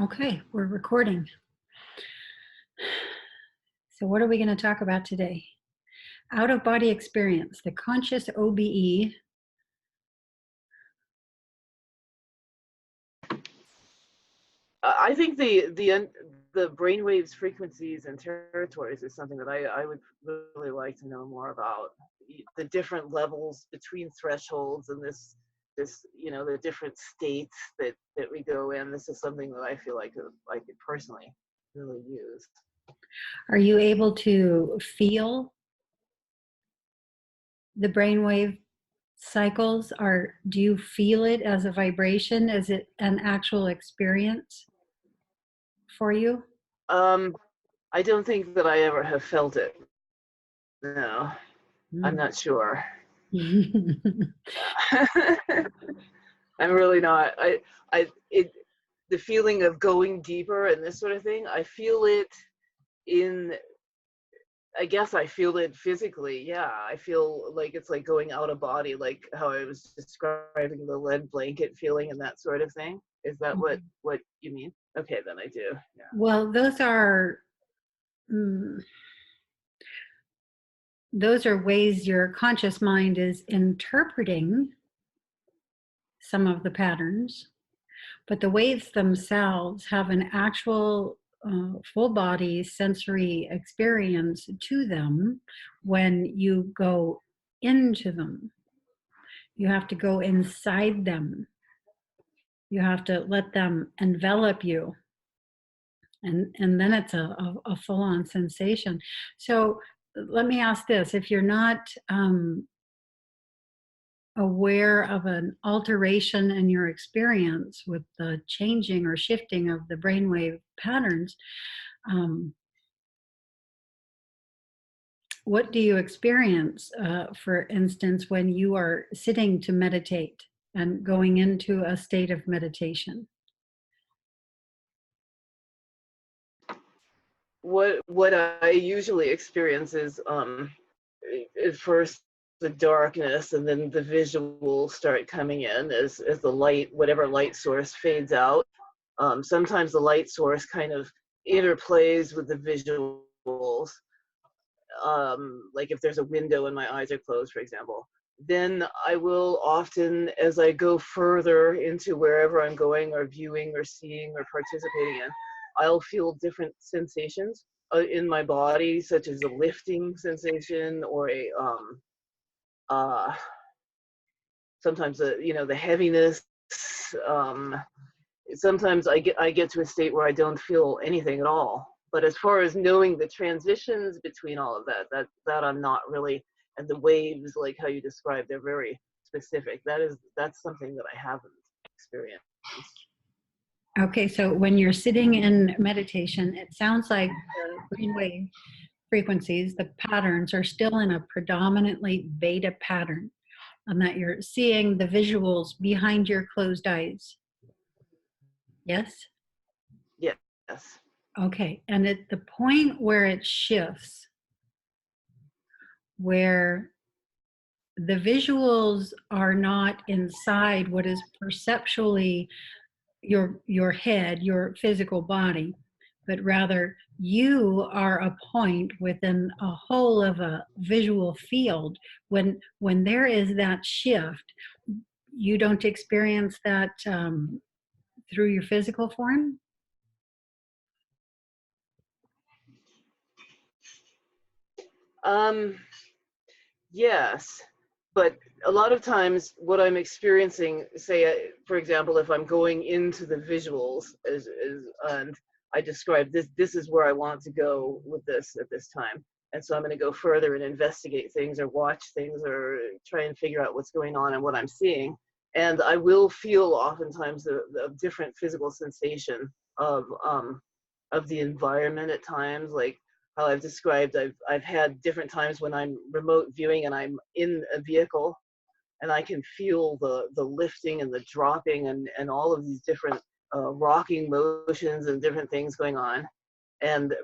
Okay, we're recording. So, what are we going to talk about today? Out of body experience, the conscious OBE. I think the brainwaves, frequencies, and territories is something that I would really like to know more about. The different levels between thresholds and this the different states that we go in. This is something that I feel like I could personally really use. Are you able to feel the brainwave cycles? Do you feel it as a vibration? Is it an actual experience for you? I don't think that I ever have felt it. No, I'm not sure. I'm really not. The feeling of going deeper and this sort of thing, I feel it I guess I feel it physically. Yeah, I feel like it's like going out of body, like how I was describing the lead blanket feeling and that sort of thing. Is that what you mean? Okay, then I do. Yeah. Well, those are ways your conscious mind is interpreting some of the patterns, but the waves themselves have an actual full body sensory experience to them when you go into them. You have to go inside them. You have to let them envelop you. And then it's a full-on sensation. So let me ask this. If you're not aware of an alteration in your experience with the changing or shifting of the brainwave patterns, what do you experience, for instance, when you are sitting to meditate and going into a state of meditation? What I usually experience is at first the darkness, and then the visuals start coming in as the light, whatever light source, fades out. Sometimes the light source kind of interplays with the visuals. Like if there's a window and my eyes are closed, for example, then I will often, as I go further into wherever I'm going or viewing or seeing or participating in, I'll feel different sensations in my body, such as a lifting sensation or a sometimes the heaviness. Sometimes I get to a state where I don't feel anything at all. But as far as knowing the transitions between all of that I'm not really. And the waves, like how you described, they're very specific. That's something that I haven't experienced. Okay, so when you're sitting in meditation, it sounds like the brainwave frequencies, the patterns, are still in a predominantly beta pattern, and that you're seeing the visuals behind your closed eyes. Yes? Yes. Okay, and at the point where it shifts, where the visuals are not inside what is perceptually your head, your physical body, but rather you are a point within a whole of a visual field. When there is that shift, you don't experience that through your physical form? Yes, but a lot of times what I'm experiencing, say, for example, if I'm going into the visuals, and I describe this is where I want to go with this at this time. And so I'm going to go further and investigate things or watch things or try and figure out what's going on and what I'm seeing. And I will feel oftentimes the different physical sensation of the environment at times, like how I've described. I've had different times when I'm remote viewing and I'm in a vehicle, and I can feel the lifting and the dropping and all of these different rocking motions and different things going on.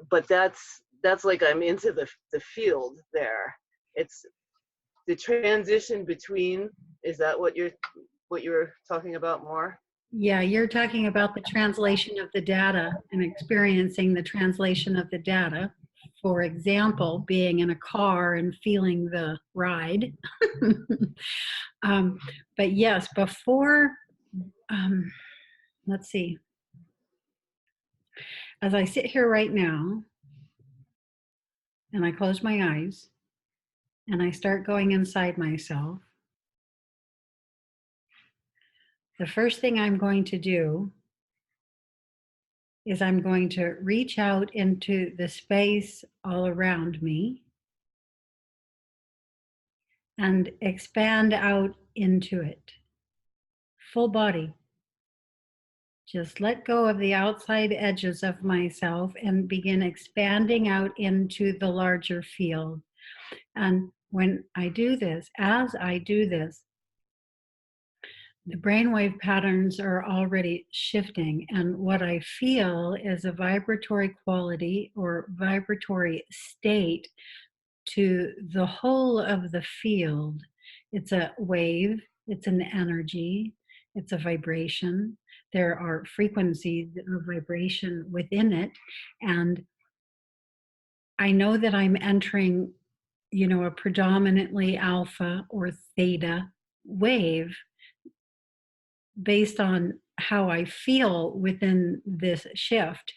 But that's like I'm into the field there. It's the transition between. Is that what you're talking about more? Yeah, you're talking about the translation of the data and experiencing the translation of the data. For example, being in a car and feeling the ride. um, but yes, before, um, let's see, as I sit here right now and I close my eyes and I start going inside myself, the first thing I'm going to do is I'm going to reach out into the space all around me and expand out into it. Full body. Just let go of the outside edges of myself and begin expanding out into the larger field. And when I do this, as I do this, the brainwave patterns are already shifting. And what I feel is a vibratory quality or vibratory state to the whole of the field. It's a wave, it's an energy, it's a vibration. There are frequencies of vibration within it. And I know that I'm entering, a predominantly alpha or theta wave based on how I feel within this shift.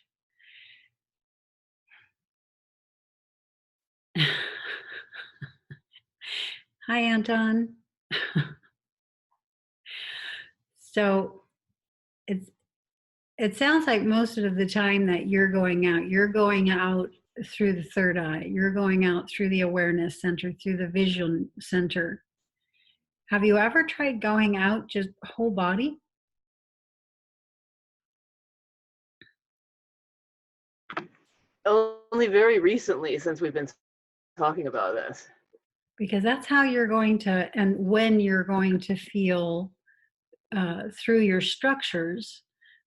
Hi, Anton. So it sounds like most of the time that you're going out through the third eye, you're going out through the awareness center, through the vision center. Have you ever tried going out just whole body? Only very recently, since we've been talking about this. Because that's how you're going to, and when you're going to feel through your structures,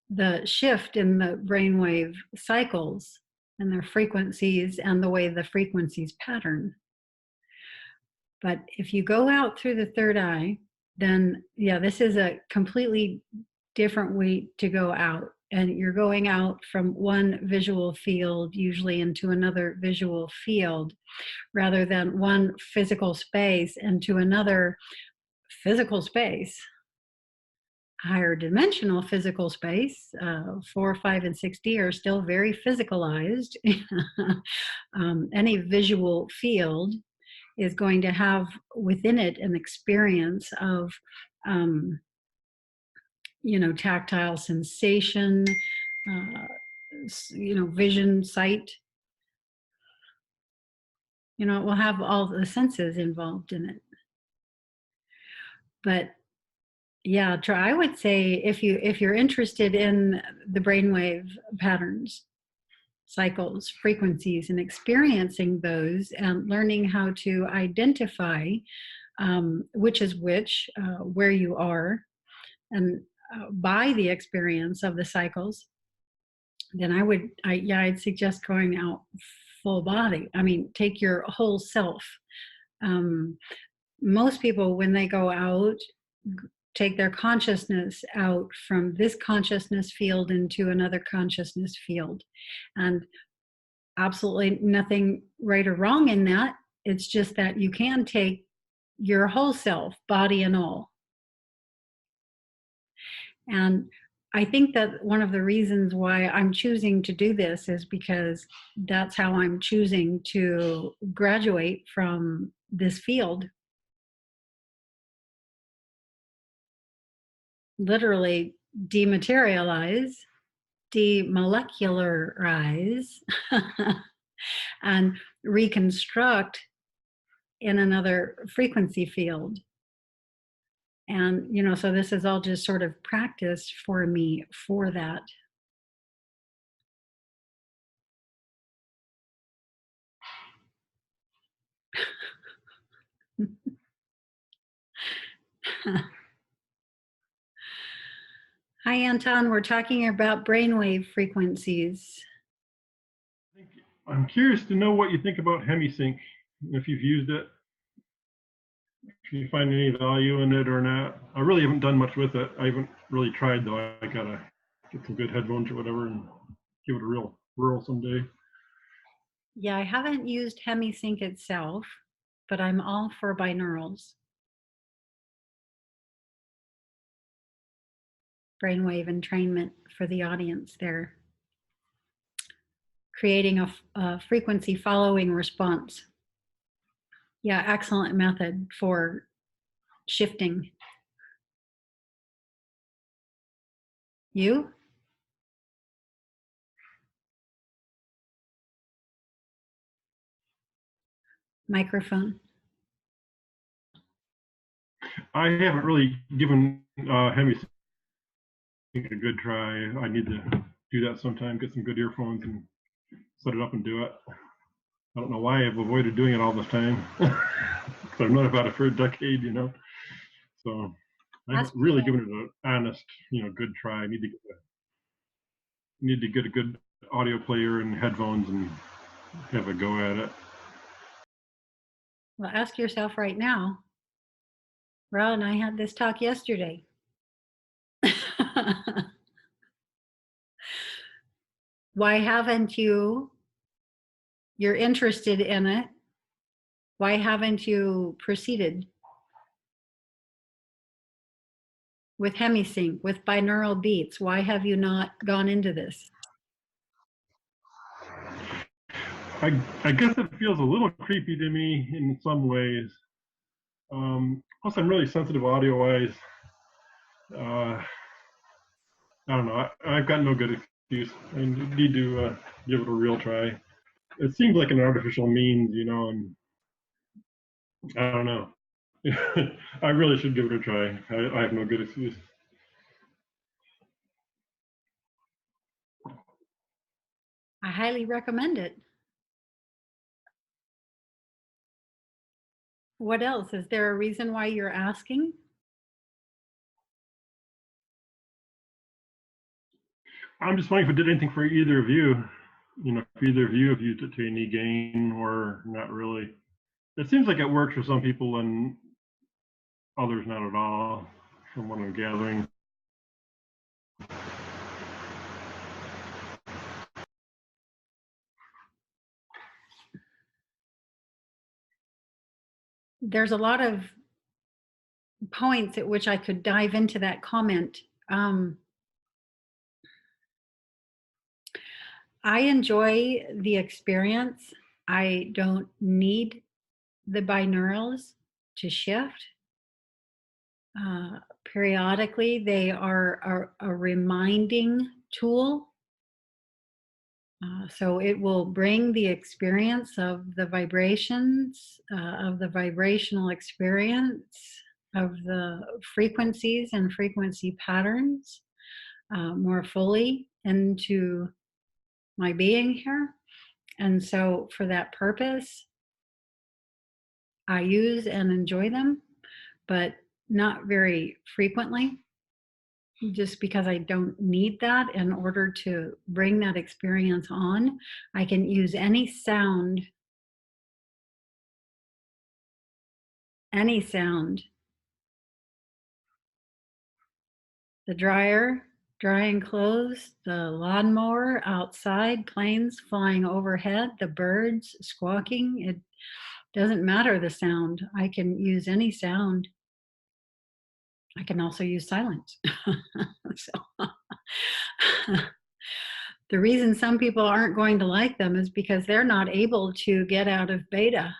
the shift in the brainwave cycles and their frequencies and the way the frequencies pattern. But if you go out through the third eye, then yeah, this is a completely different way to go out. And you're going out from one visual field, usually into another visual field, rather than one physical space into another physical space. Higher dimensional physical space, 4, 5, and 6D are still very physicalized. Any visual field is going to have within it an experience of, tactile sensation, vision, sight. It will have all the senses involved in it. But yeah, I would say if you're interested in the brainwave patterns, cycles, frequencies, and experiencing those and learning how to identify which is which, where you are, and by the experience of the cycles, then I'd suggest going out full body. I mean, take your whole self. Most people, when they go out, take their consciousness out from this consciousness field into another consciousness field. And absolutely nothing right or wrong in that. It's just that you can take your whole self, body and all. And I think that one of the reasons why I'm choosing to do this is because that's how I'm choosing to graduate from this field. Literally dematerialize, demolecularize, and reconstruct in another frequency field. And, so this is all just sort of practice for me for that. Hi, Anton. We're talking about brainwave frequencies. I'm curious to know what you think about Hemisync, if you've used it. if you find any value in it or not. I really haven't done much with it. I haven't really tried though. I gotta get some good headphones or whatever and give it a real whirl someday. Yeah, I haven't used Hemisync itself, but I'm all for Byknurls. Brainwave entrainment for the audience there. Creating a frequency following response. Yeah, excellent method for shifting. You? Microphone. I haven't really given Hemisync a good try. I need to do that sometime, get some good earphones and set it up and do it. I don't know why I've avoided doing it all this time. I've known about it for a decade, you know. So I haven't really given it an honest, good try. I need to get a good audio player and headphones and have a go at it. Well, ask yourself right now. Ron and I had this talk yesterday. Why haven't you? You're interested in it. Why haven't you proceeded with Hemisync, with Binaural Beats? Why have you not gone into this? I guess it feels a little creepy to me in some ways. Plus, I'm really sensitive audio-wise. I don't know. I've got no good excuse. I need to give it a real try. It seems like an artificial means, and I don't know. I really should give it a try. I have no good excuse. I highly recommend it. What else? Is there a reason why you're asking? I'm just wondering if it did anything for either of you. If either of you have used it to any gain or not really. It seems like it works for some people and others not at all, from what I'm gathering. There's a lot of points at which I could dive into that comment. I enjoy the experience. I don't need the binaurals to shift. Periodically, they are a reminding tool. So it will bring the experience of the vibrations, of the vibrational experience, of the frequencies and frequency patterns more fully into my being here. And so for that purpose, I use and enjoy them, but not very frequently, just because I don't need that in order to bring that experience on. I can use any sound, the dryer, drying clothes, the lawnmower outside, planes flying overhead, the birds squawking. It doesn't matter the sound. I can use any sound. I can also use silence. So the reason some people aren't going to like them is because they're not able to get out of beta.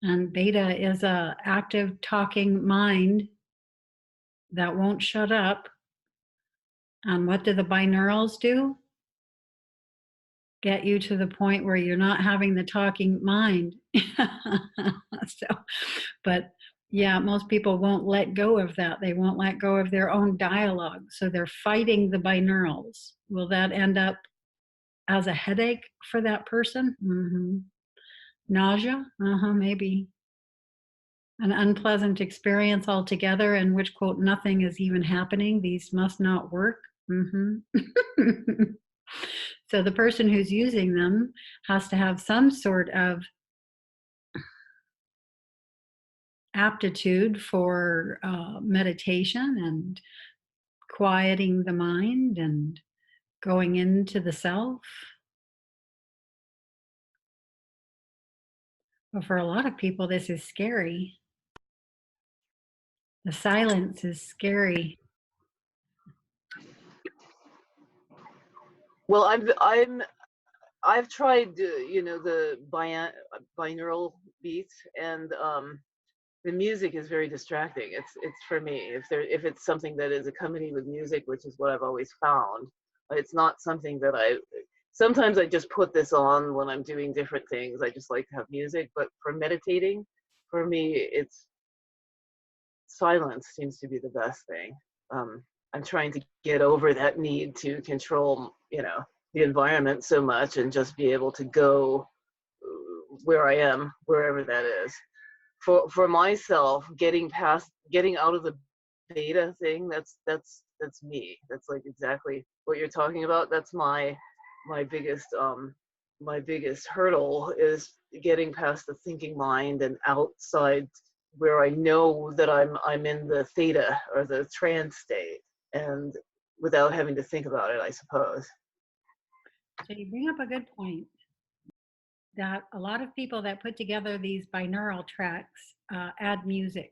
And beta is a active talking mind that won't shut up. And what do the binaurals do? Get you to the point where you're not having the talking mind. But yeah, most people won't let go of that. They won't let go of their own dialogue. So they're fighting the binaurals. Will that end up as a headache for that person? Mm-hmm. Nausea? Maybe. An unpleasant experience altogether in which, quote, nothing is even happening. These must not work. Mm-hmm. So the person who's using them has to have some sort of aptitude for meditation and quieting the mind and going into the self. But for a lot of people, this is scary. The silence is scary. Well, I've tried, the binaural beats, and the music is very distracting. It's for me. If it's something that is accompanied with music, which is what I've always found, it's not something that I. Sometimes I just put this on when I'm doing different things. I just like to have music, but for meditating, for me, it's silence seems to be the best thing. I'm trying to get over that need to control, the environment so much and just be able to go where I am, wherever that is. For myself, getting out of the beta thing, that's me. That's like exactly what you're talking about. That's my biggest my biggest hurdle is getting past the thinking mind and outside where I know that I'm in the theta or the trance state, and without having to think about it, I suppose. So you bring up a good point that a lot of people that put together these binaural tracks add music.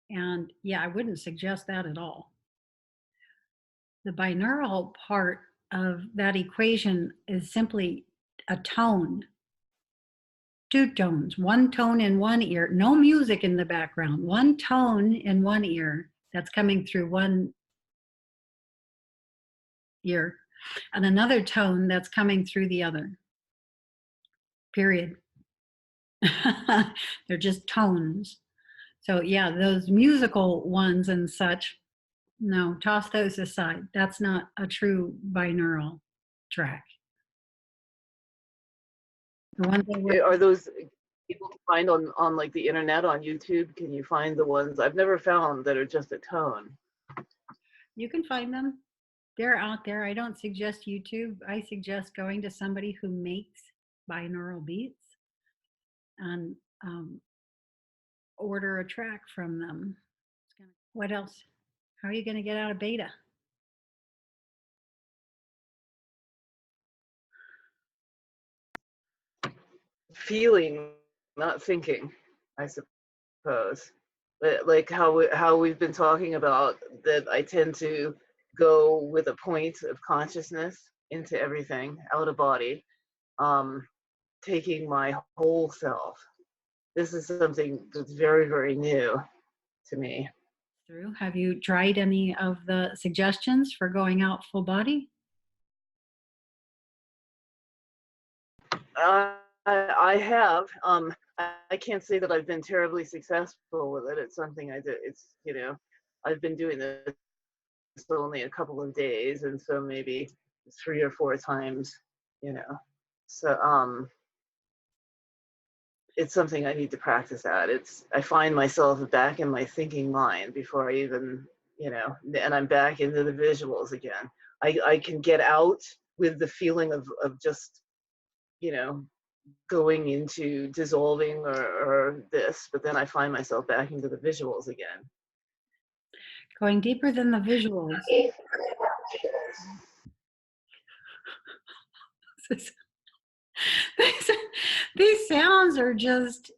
And yeah, I wouldn't suggest that at all. The binaural part of that equation is simply a tone, two tones, one tone in one ear, no music in the background, one tone in one ear that's coming through one ear, and another tone that's coming through the other. Period. They're just tones. So yeah, those musical ones and such, no, toss those aside. That's not a true binaural track. The ones that were, Are those able to find on like the internet, on YouTube? Can you find the ones I've never found that are just a tone? you can find them. They're out there. I don't suggest YouTube. I suggest going to somebody who makes binaural beats and order a track from them. What else? How are you going to get out of beta? Feeling, not thinking, I suppose. Like how we've been talking about, that I tend to go with a point of consciousness into everything, out of body, taking my whole self. This is something that's very, very new to me. Through. Have you tried any of the suggestions for going out full body? I have. I can't say that I've been terribly successful with it. It's something I do. I've been doing this only a couple of days, and so maybe 3 or 4 times. You know, so it's something I need to practice at. I find myself back in my thinking mind before I even, and I'm back into the visuals again. I can get out with the feeling of just, going into dissolving or this, but then I find myself back into the visuals again. Going deeper than the visuals. These sounds are just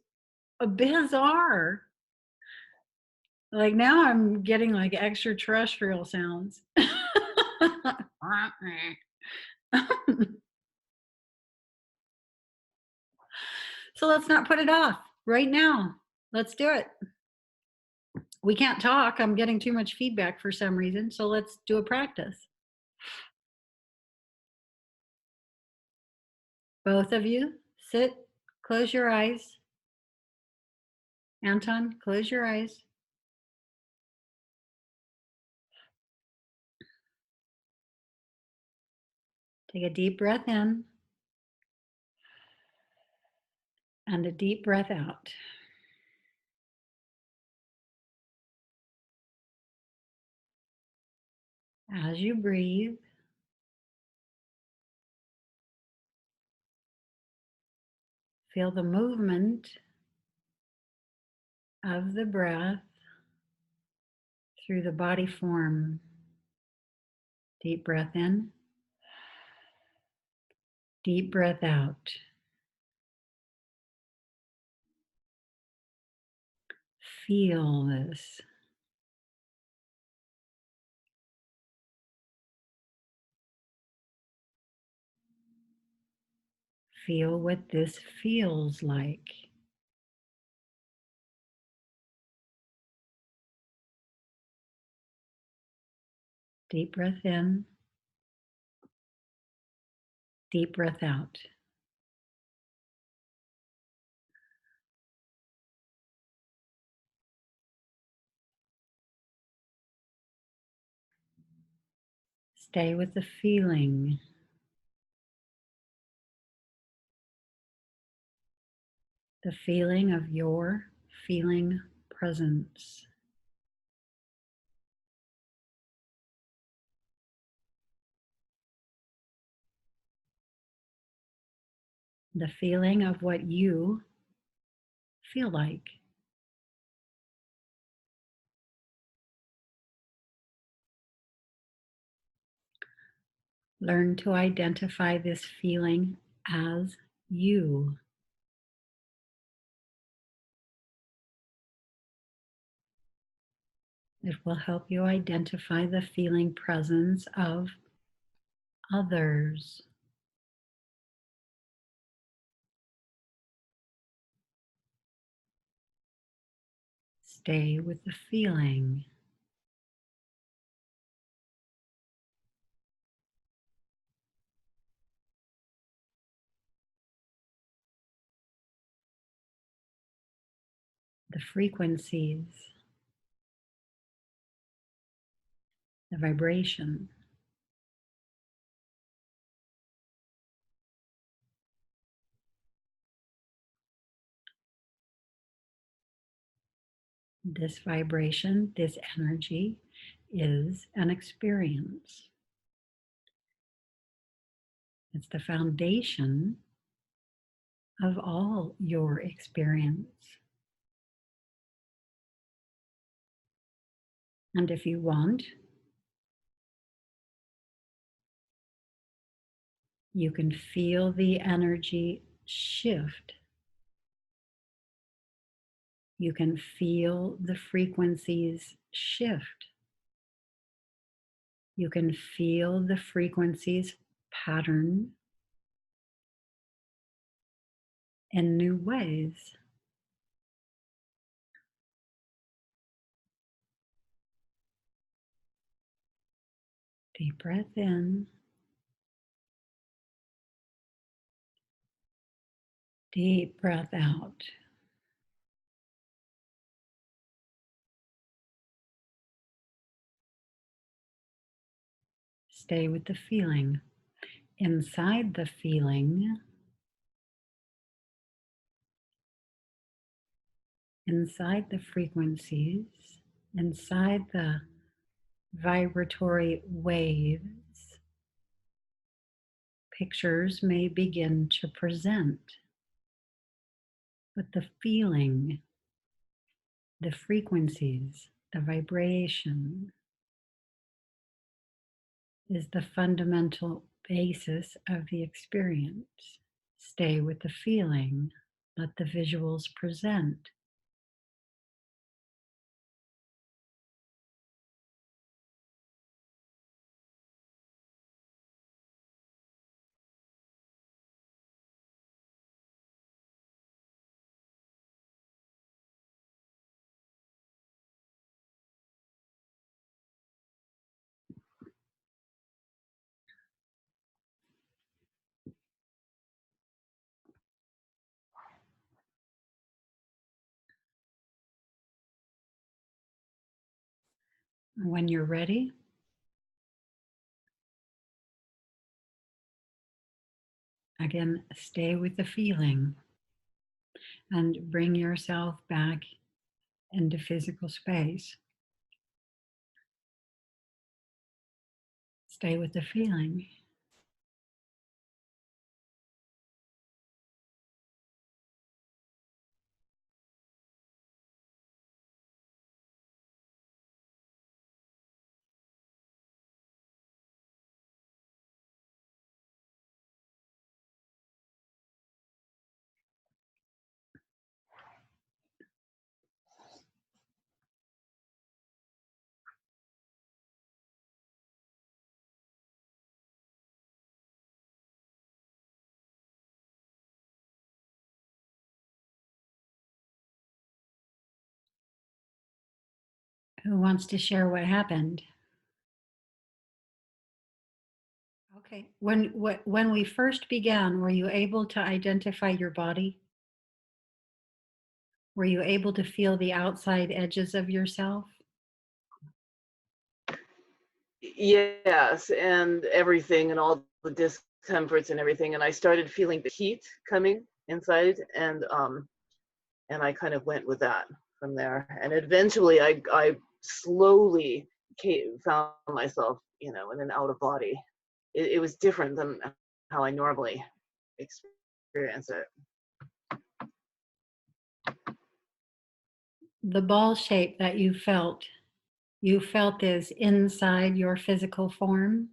bizarre. Like now I'm getting like extraterrestrial sounds. So let's not put it off right now. Let's do it. We can't talk. I'm getting too much feedback for some reason. So let's do a practice. Both of you sit, close your eyes. Anton, close your eyes. Take a deep breath in and a deep breath out. As you breathe, feel the movement of the breath through the body form. Deep breath in, deep breath out. Feel this. Feel what this feels like. Deep breath in, deep breath out. Stay with the feeling. The feeling of your feeling presence. The feeling of what you feel like. Learn to identify this feeling as you. It will help you identify the feeling presence of others. Stay with the feeling. The frequencies, the vibration. This vibration, this energy is an experience. It's the foundation of all your experience. And if you want, you can feel the energy shift. You can feel the frequencies shift. You can feel the frequencies pattern in new ways. Deep breath in. Deep breath out. Stay with the feeling. Inside the feeling, inside the frequencies, inside the vibratory waves, pictures may begin to present. But the feeling, the frequencies, the vibration is the fundamental basis of the experience. Stay with the feeling. Let the visuals present. When you're ready, again, stay with the feeling and bring yourself back into physical space. Stay with the feeling. Who wants to share what happened? Okay. When we first began, were you able to identify your body? Were you able to feel the outside edges of yourself? Yes, and everything and all the discomforts and everything. And I started feeling the heat coming inside, and I kind of went with that from there. And eventually I slowly found myself, in an out of body. It was different than how I normally experience it. The ball shape that you felt is inside your physical form.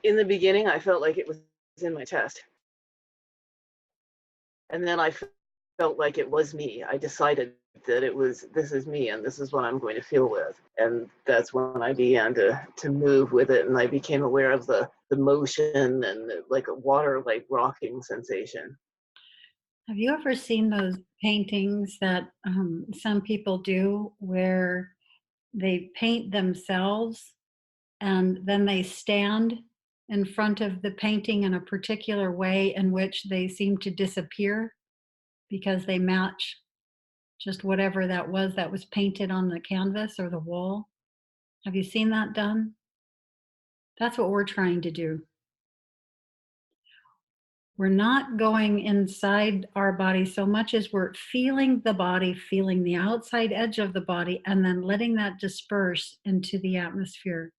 In the beginning, I felt like it was in my chest. And then I felt like it was me. I decided that this is me and this is what I'm going to feel with. And that's when I began to move with it, and I became aware of the motion and like a water like rocking sensation. Have you ever seen those paintings that some people do where they paint themselves and then they stand in front of the painting in a particular way in which they seem to disappear because they match just whatever that was painted on the canvas or the wall? Have you seen that done? That's what we're trying to do. We're not going inside our body so much as we're feeling the body, feeling the outside edge of the body, and then letting that disperse into the atmosphere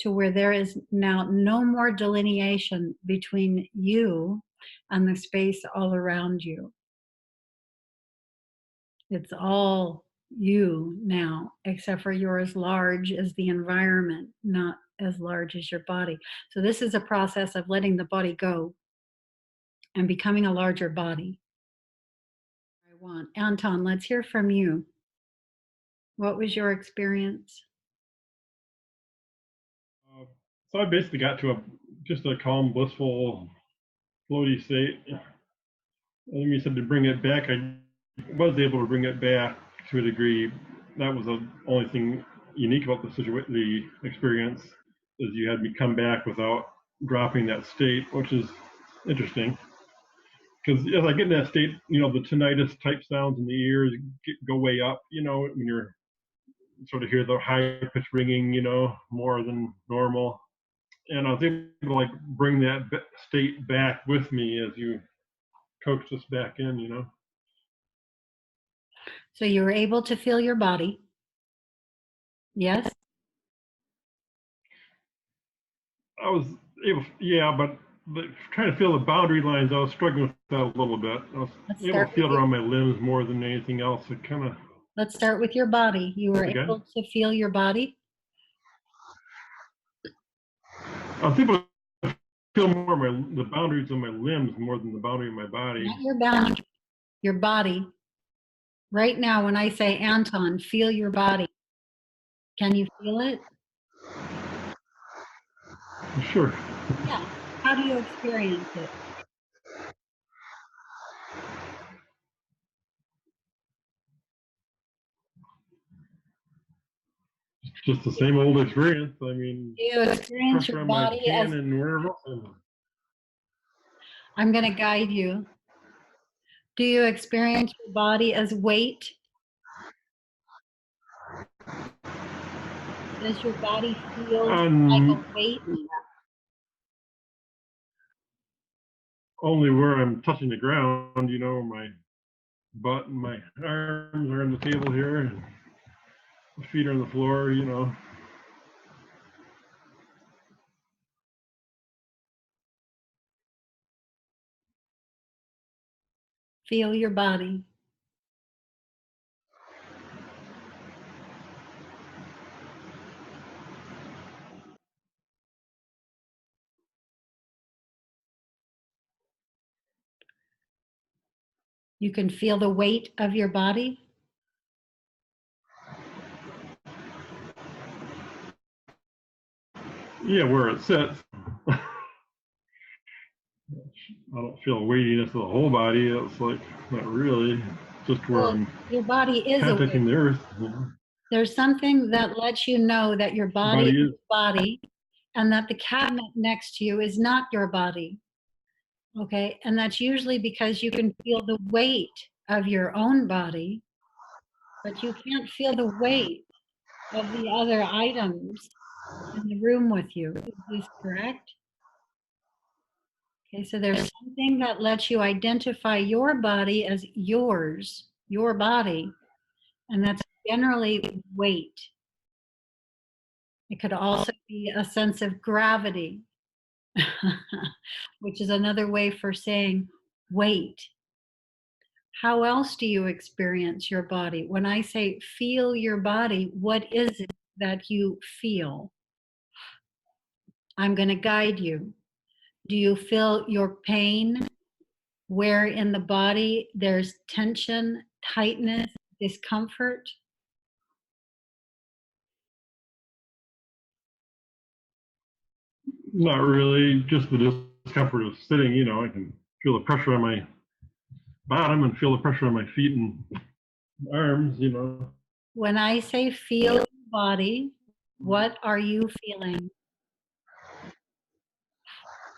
to where there is now no more delineation between you and the space all around you. It's all you now, except for you're as large as the environment, not as large as your body. So, this is a process of letting the body go and becoming a larger body. I want Anton, let's hear from you. What was your experience? So I basically got to just a calm, blissful, floaty state. I think you said to bring it back. I was able to bring it back to a degree. That was the only thing unique about the experience, is you had me come back without dropping that state, which is interesting. Because as I get in that state, the tinnitus type sounds in the ears go way up. When you're sort of hear the high pitch ringing, more than normal. And I was able to like bring that state back with me as you coaxed us back in. So you were able to feel your body. Yes? I was able, yeah, but trying to feel the boundary lines, I was struggling with that a little bit. I was able to feel it around my limbs more than anything else. It kind of. Let's start with your body. You were Okay. able to feel your body? I was able to feel more the boundaries of my limbs more than the boundary of my body. Not your boundary, your body. Right now, when I say, Anton, feel your body, can you feel it? Sure. Yeah. How do you experience it? Just the same old experience. I mean, Do you experience pressure your on my body chin as, and wherever else. I'm going to guide you. Do you experience your body as weight? Does your body feel like a weight? Only where I'm touching the ground, my butt and my arms are on the table here, and my feet are on the floor. Feel your body. You can feel the weight of your body. Yeah, where it sits. I don't feel weightiness of the whole body. It's like, not really. just where Well, I'm your body is contacting awake. the earth. You know. There's something that lets you know that your body is Body is. your body and that the cabinet next to you is not your body. Okay. And that's usually because you can feel the weight of your own body, but you can't feel the weight of the other items in the room with you. Is this correct? Okay, so there's something that lets you identify your body as yours, your body, and that's generally weight. It could also be a sense of gravity, which is another way for saying weight. How else do you experience your body? When I say feel your body, what is it that you feel? I'm going to guide you. Do you feel your pain? Where in the body there's tension, tightness, discomfort? Not really, just the discomfort of sitting. You know, I can feel the pressure on my bottom and feel the pressure on my feet and arms. You know, When I say feel your body, what are you feeling?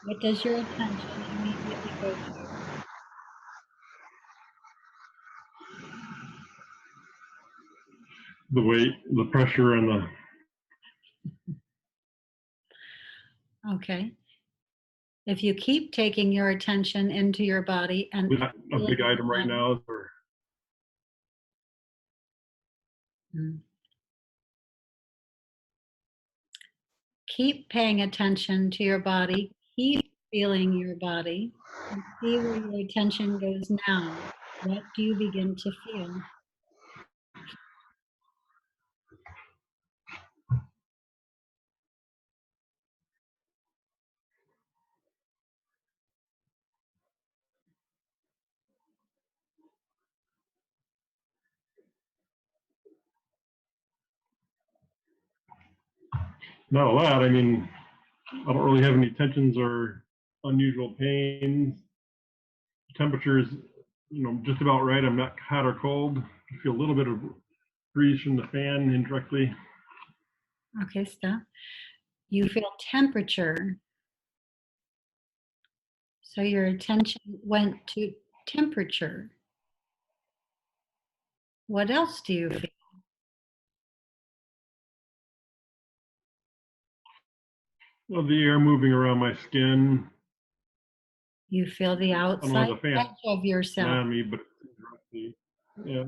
What does your attention immediately go to? the weight, the pressure, and the Okay. If you keep taking your attention into your body and a big item right now is keep paying attention to your body, keep feeling your body, and see where your attention goes now. What do you begin to feel? not a lot. I mean, I don't really have any tensions or unusual pains. Temperature is, you know, just about right. I'm not hot or cold. I feel a little bit of breeze from the fan indirectly. Okay, stop. You feel temperature. So your attention went to temperature. What else do you feel? Well, the air moving around my skin. You feel the I don't have outside the fan edge of yourself. on me, but indirectly, yeah.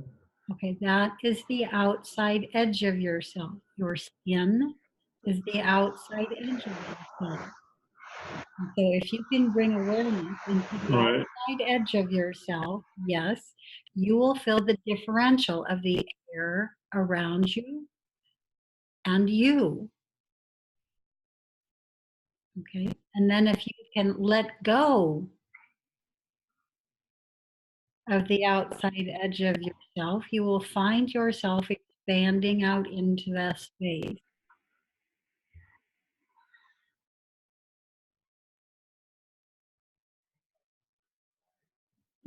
Okay, that is the outside edge of yourself. Your skin is the outside edge of yourself. And so if you can bring awareness into the Right. outside edge of yourself, yes, you will feel the differential of the air around you and you. Okay, and then if you can let go of the outside edge of yourself, you will find yourself expanding out into that space.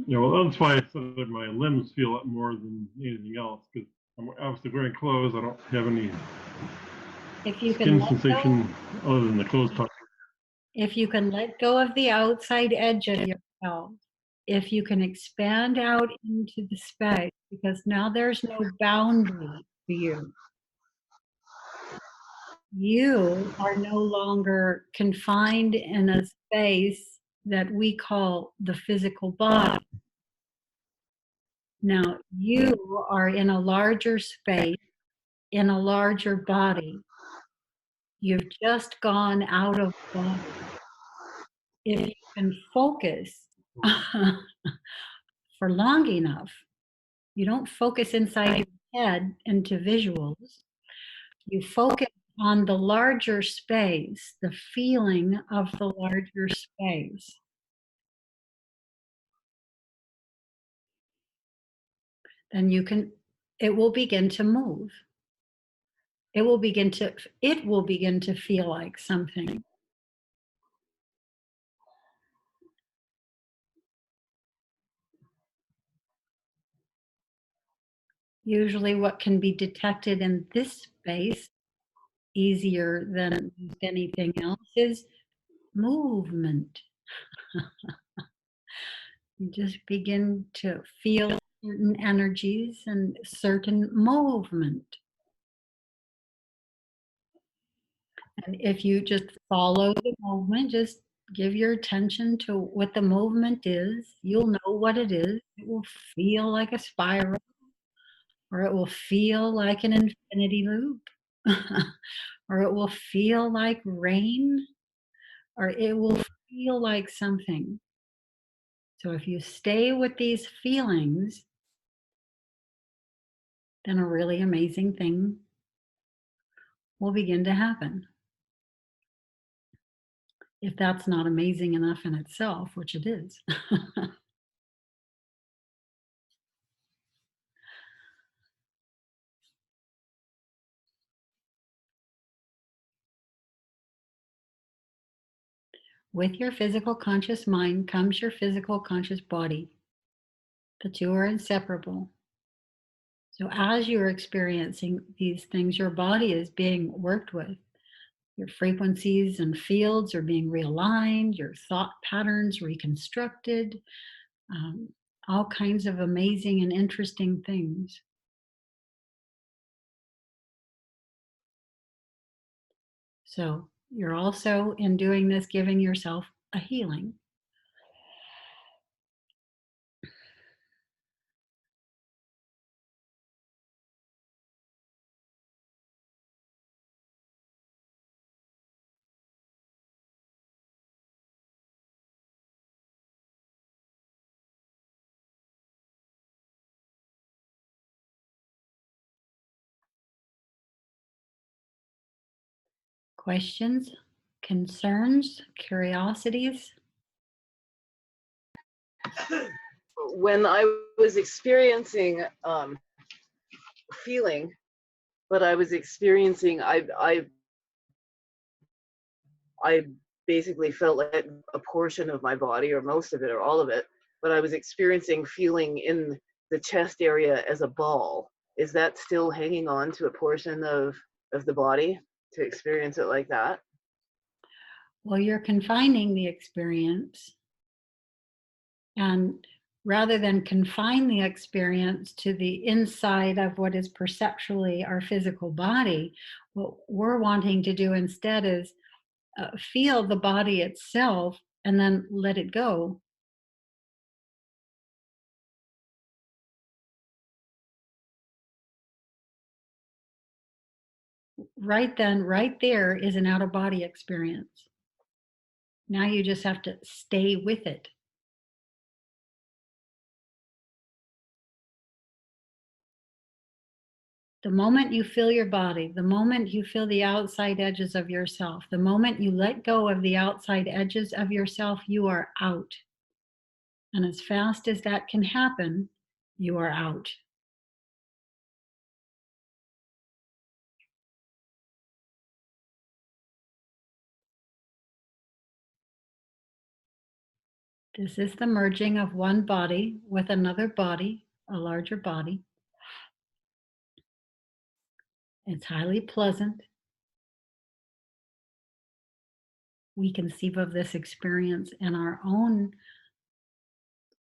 Yeah, well, that's why I said that my limbs feel it more than anything else, because I'm obviously wearing clothes. I don't have any If you can skin let sensation go, other than the clothes touch. if you can let go of the outside edge of yourself, if you can expand out into the space, because now there's no boundary to you. You are no longer confined in a space that we call the physical body. Now, you are in a larger space, in a larger body. You've just gone out of body. If you can focus for long enough, you don't focus inside your head into visuals. You focus on the larger space, the feeling of the larger space. Then you can, it will begin to move. It will begin to feel like something. Usually what can be detected in this space easier than anything else is movement. You just begin to feel certain energies and certain movement. And if you just follow the movement, just give your attention to what the movement is, you'll know what it is. It will feel like a spiral, or it will feel like an infinity loop, or it will feel like rain, or it will feel like something. So if you stay with these feelings, then a really amazing thing will begin to happen. If that's not amazing enough in itself, which it is. With your physical conscious mind comes your physical conscious body. The two are inseparable. So as you're experiencing these things, your body is being worked with. Your frequencies and fields are being realigned, your thought patterns reconstructed, um, all kinds of amazing and interesting things. So you're also, in doing this, giving yourself a healing. Questions, concerns, curiosities? When I was experiencing feeling, but I was experiencing, I basically felt like a portion of my body, or most of it, or all of it, but I was experiencing feeling in the chest area as a ball. Is that still hanging on to a portion of the body to experience it like that? Well, you're confining the experience. And rather than confine the experience to the inside of what is perceptually our physical body, what we're wanting to do instead is feel the body itself and then let it go. Right then, right there is an out of body experience. Now you just have to stay with it. The moment you feel your body, the moment you feel the outside edges of yourself, the moment you let go of the outside edges of yourself, you are out. And as fast as that can happen, you are out. This is the merging of one body with another body, a larger body. It's highly pleasant. We conceive of this experience in our own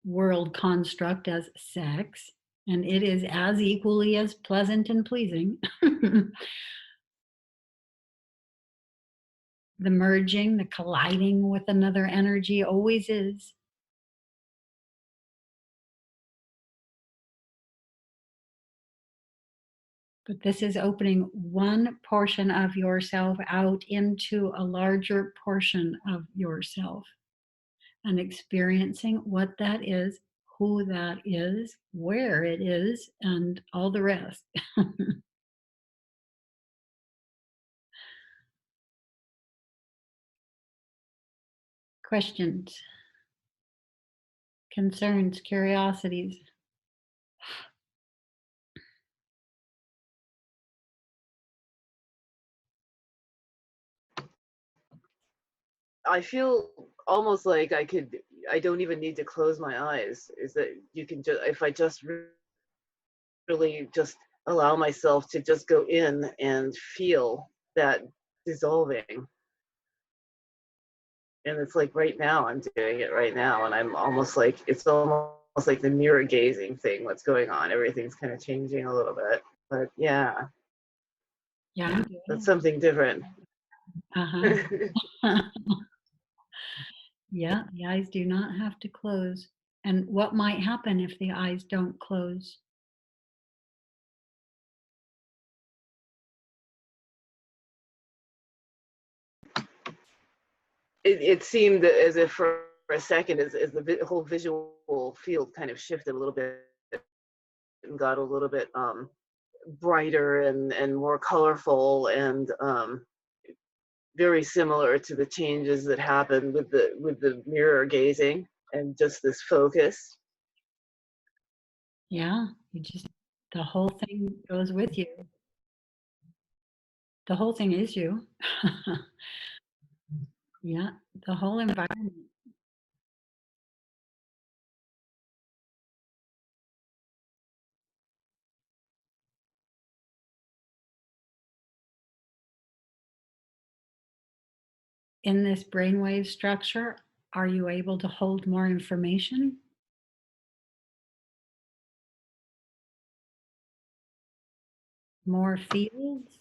world construct as sex, and it is as equally as pleasant and pleasing. The merging, the colliding with another energy always is. But this is opening one portion of yourself out into a larger portion of yourself and experiencing what that is, who that is, where it is, and all the rest. Questions, concerns, curiosities? I feel almost like I don't even need to close my eyes. Is that you can just, if I just really just allow myself to just go in and feel that dissolving. And it's like right now, I'm doing it right now, and I'm almost like, it's almost like the mirror gazing thing, what's going on. Everything's kind of changing a little bit. But yeah, Yeah. that's something different. Uh-huh. Yeah, the eyes do not have to close. And what might happen if the eyes don't close? It seemed as if for a second, as the whole visual field kind of shifted a little bit and got a little bit brighter and more colorful, and very similar to the changes that happened with the mirror gazing and just this focus. Yeah, you just, the whole thing goes with you. The whole thing is you. Yeah, the whole environment. In this brainwave structure, are you able to hold more information? More fields?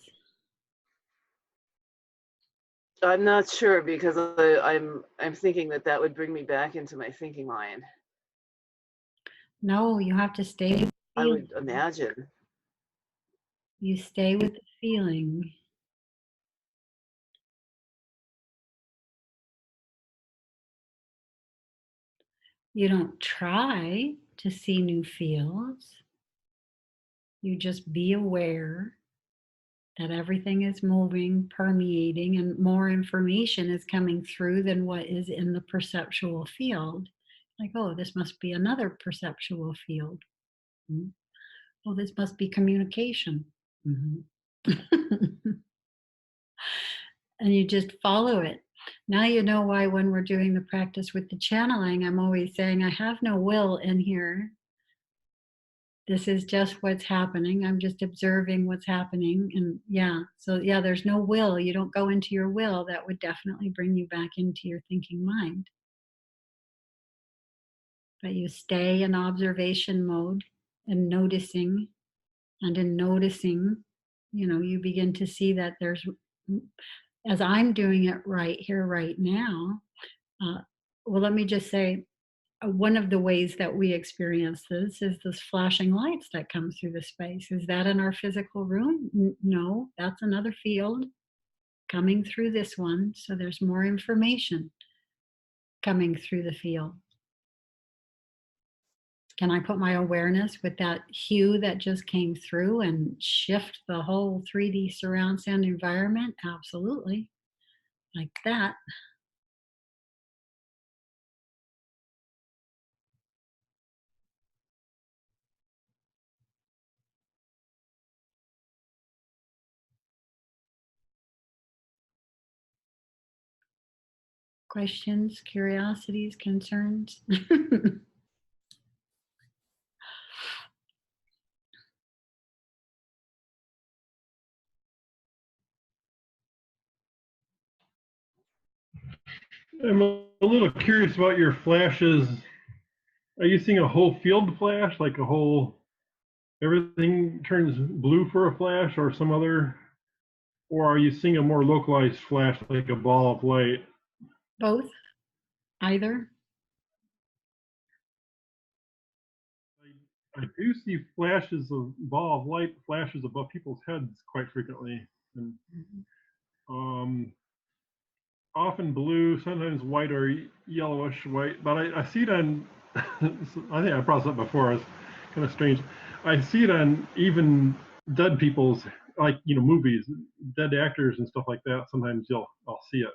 I'm not sure, because I'm thinking that that would bring me back into my thinking mind. No, you have to stay with the I feeling. would imagine. You stay with the feeling. You don't try to see new fields. You just be aware that everything is moving, permeating, and more information is coming through than what is in the perceptual field. Like, oh, this must be another perceptual field. Mm. Oh, this must be communication. Mhm. And you just follow it. Now you know why when we're doing the practice with the channeling, I'm always saying, I have no will in here. This is just what's happening. I'm just observing what's happening. And yeah, so yeah, there's no will. You don't go into your will. That would definitely bring you back into your thinking mind. But you stay in observation mode and noticing. And in noticing, you begin to see that there's, as I'm doing it right here, right now. Well, let me just say, one of the ways that we experience this is this flashing lights that come through the space. Is that in our physical room? No, that's another field coming through this one. So there's more information coming through the field. Can I put my awareness with that hue that just came through and shift the whole 3D surround sound environment? Absolutely. Like that. Questions, curiosities, concerns? I'm a little curious about your flashes. Are you seeing a whole field flash, like a whole, everything turns blue for a flash, or some other, or are you seeing a more localized flash, like a ball of light? Both? Either? I do see flashes of ball of light flashes above people's heads quite frequently, and often blue, sometimes white or yellowish white. But I see it on. I think I brought this up before. It's kind of strange. I see it on even dead people's, like movies, dead actors and stuff like that. Sometimes I'll see it.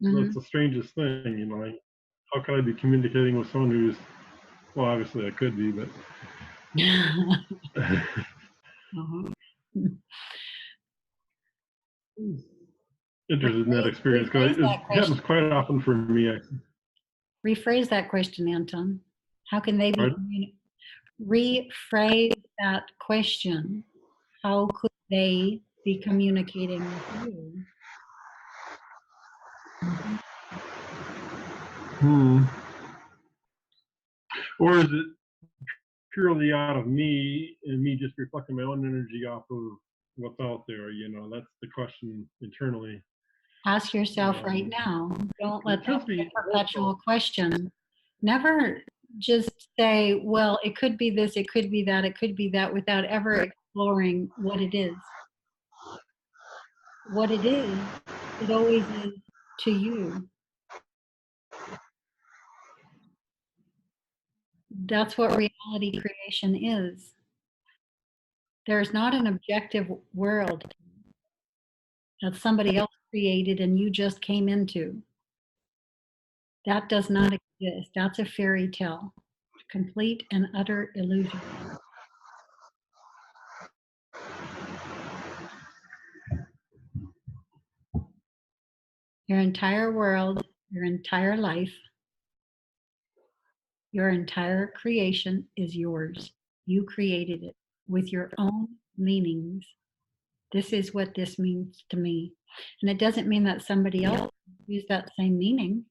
Mm-hmm. That's the strangest thing, Like, how could I be communicating with someone who's, well, obviously I could be, but. Uh-huh. Interested in that experience, because it happens quite often for me. Rephrase that question, Anton. How can they be? Pardon? Rephrase that question, how could they be communicating with you? Or is it purely out of me and me just reflecting my own energy off of what's out there? You know, that's the question internally. Ask yourself right now. Don't let that be a perpetual question. Never just say, well, it could be this, it could be that, it could be that, without ever exploring what it is. What it is, it always is to you. That's what reality creation is. There's not an objective world that somebody else created and you just came into. That does not exist. That's a fairy tale. Complete and utter illusion. Your entire world, your entire life, your entire creation is yours. You created it with your own meanings. This is what this means to me. And it doesn't mean that somebody else used that same meaning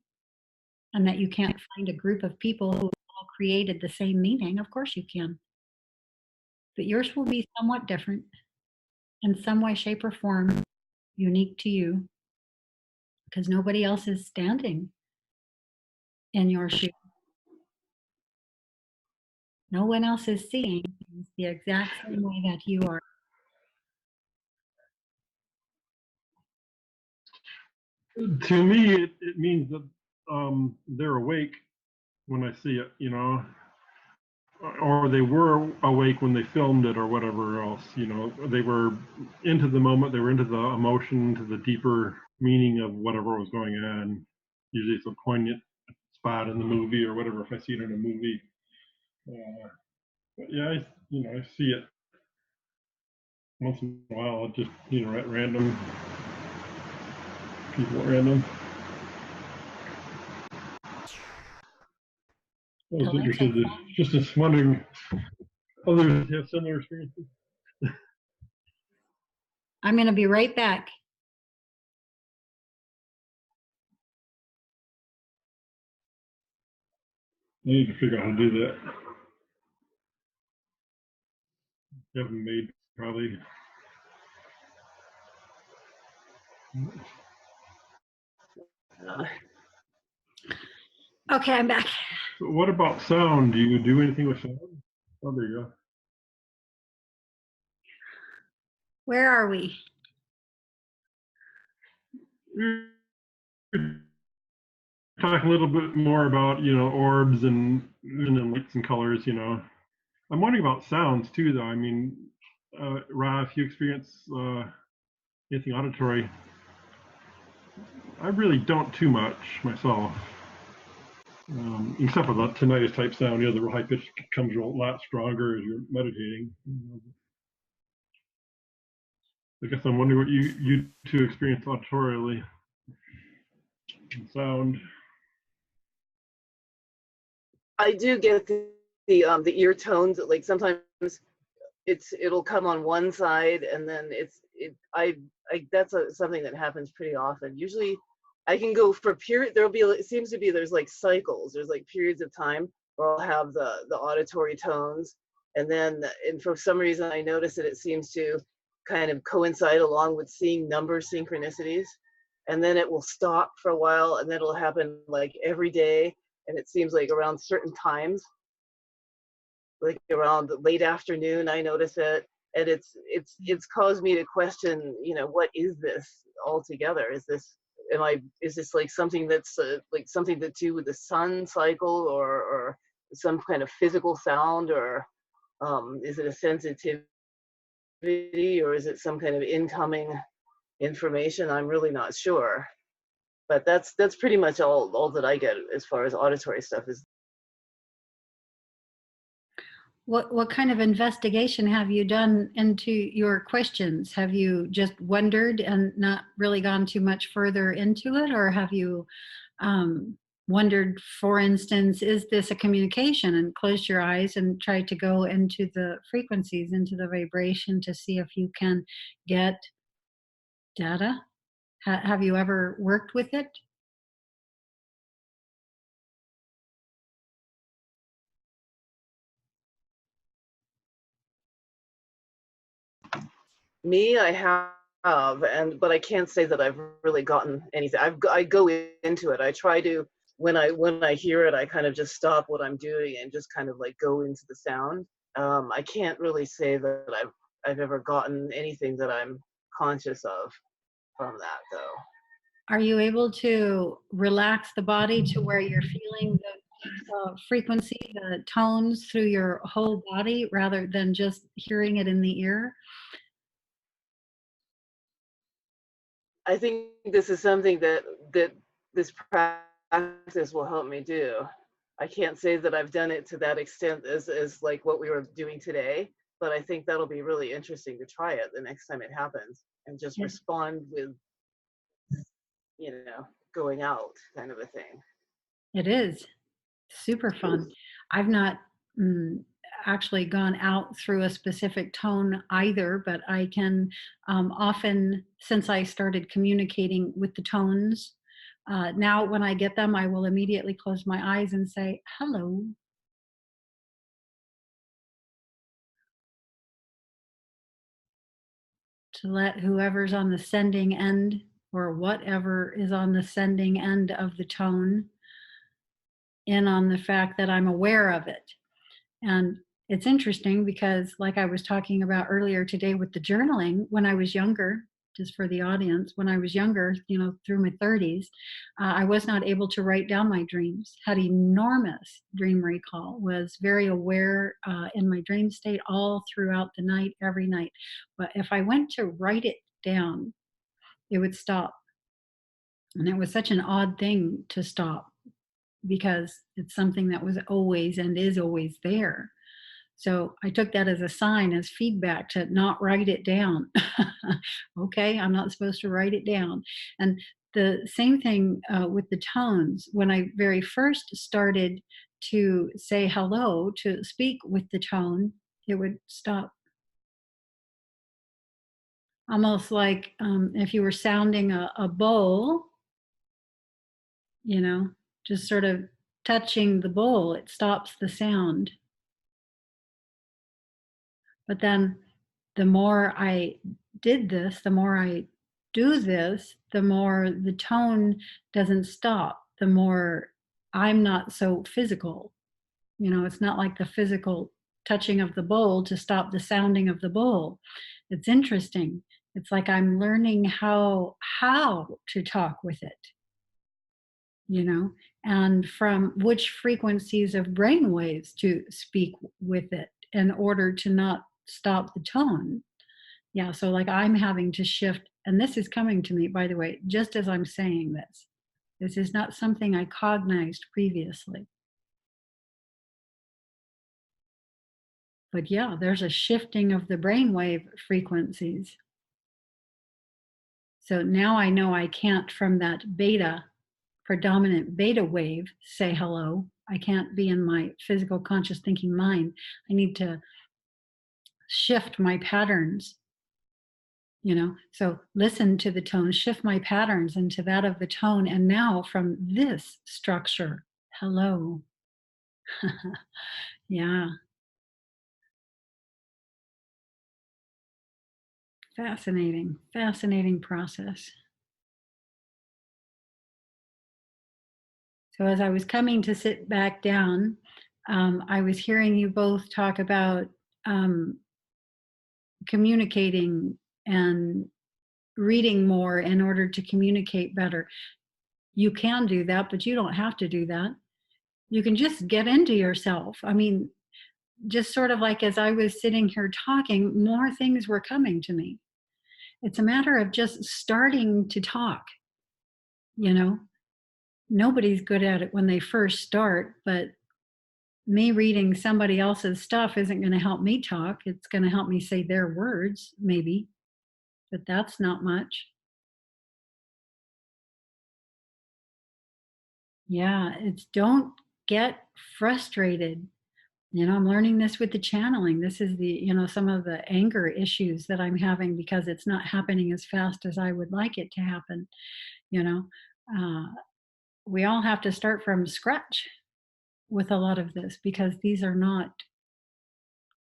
and that you can't find a group of people who all created the same meaning. Of course you can. But yours will be somewhat different, in some way, shape, or form, unique to you, because nobody else is standing in your shoes. No one else is seeing things the exact same way that you are. To me, it means that they're awake when I see it, you know, or they were awake when they filmed it or whatever else, you know, they were into the moment, they were into the emotion, to the deeper meaning of whatever was going on. Usually it's a poignant spot in the movie or whatever, if I see it in a movie. But yeah, I see it once in a while, just, you know, at random, people at random. I was interested, just wondering, others have similar experiences. I'm going to be right back. I need to figure out how to do that. Haven't made probably. Okay, I'm back. What about sound? Do you do anything with sound? Oh, there you Where are we? go. Talk a little bit more about, you know, orbs and lights and colors, you know. I'm wondering about sounds too, though. I mean, Ra, if you experience anything auditory, I really don't too much myself. Except for the tinnitus type sound, you know, the real high pitch comes a lot stronger as you're meditating. I guess I'm wondering what you two experience auditorily. Sound. I do get the ear tones. Like sometimes it'll come on one side and then that's something that happens pretty often. Usually I can go for period. It seems to be there's like cycles. There's like periods of time where I'll have the auditory tones, and for some reason I notice that it seems to kind of coincide along with seeing number synchronicities, and then it will stop for a while, and then it'll happen like every day, and it seems like around certain times, like around the late afternoon, I notice it, and it's caused me to question, you know, what is this altogether? Is this like something that's like something to do with the sun cycle, or some kind of physical sound, or is it a sensitivity, or is it some kind of incoming information? I'm really not sure, but that's pretty much all that I get as far as auditory stuff is. What kind of investigation have you done into your questions? Have you just wondered and not really gone too much further into it, or have you wondered, for instance, is this a communication? And closed your eyes and tried to go into the frequencies, into the vibration to see if you can get data. Have you ever worked with it? Me, I have, but I can't say that I've really gotten anything. I go into it. I try to, when I hear it, I kind of just stop what I'm doing and just kind of like go into the sound. I can't really say that I've ever gotten anything that I'm conscious of from that, though. Are you able to relax the body to where you're feeling the frequency, the tones through your whole body rather than just hearing it in the ear? I think this is something that this practice will help me do. I can't say that I've done it to that extent as like what we were doing today, but I think that'll be really interesting to try it the next time it happens and just It, respond with, going out kind of a thing. it is super fun. I've not mm, actually gone out through a specific tone either, but I can often, since I started communicating with the tones, now when I get them, I will immediately close my eyes and say, hello. To let whoever's on the sending end or whatever is on the sending end of the tone in on the fact that I'm aware of it. And it's interesting because, like I was talking about earlier today with the journaling, when I was younger, just for the audience, when I was younger, through my 30s, I was not able to write down my dreams, had enormous dream recall, was very aware in my dream state all throughout the night, every night. But if I went to write it down, it would stop. And it was such an odd thing to stop because it's something that was always and is always there. So I took that as a sign, as feedback to not write it down. Okay, I'm not supposed to write it down. And the same thing with the tones. When I very first started to say hello, to speak with the tone, it would stop. Almost like if you were sounding a bowl, you know, just sort of touching the bowl, it stops the sound. But then the more I did this, the more I do this, the more the tone doesn't stop, the more I'm not so physical. It's not like the physical touching of the bowl to stop the sounding of the bowl. It's interesting. It's like I'm learning how to talk with it, and from which frequencies of brain waves to speak with it in order to not stop the tone. Yeah, so like I'm having to shift, and this is coming to me, by the way, just as I'm saying this. This is not something I cognized previously. But yeah, there's a shifting of the brainwave frequencies. So now I know I can't, from that predominant beta wave, say hello. I can't be in my physical conscious thinking mind. I need to shift my patterns. So listen to the tone, shift my patterns into that of the tone, and now from this structure, hello. Yeah, fascinating process. So as I was coming to sit back down, I was hearing you both talk about communicating and reading more in order to communicate better. You can do that, but you don't have to do that. You can just get into yourself. I mean, just sort of like as I was sitting here talking, more things were coming to me. It's a matter of just starting to talk, you know. Nobody's good at it when they first start, but me reading somebody else's stuff isn't going to help me talk. It's going to help me say their words, maybe, but that's not much. Yeah, it's don't get frustrated. I'm learning this with the channeling. This is some of the anger issues that I'm having because it's not happening as fast as I would like it to happen. You know, uh, we all have to start from scratch with a lot of this because these are not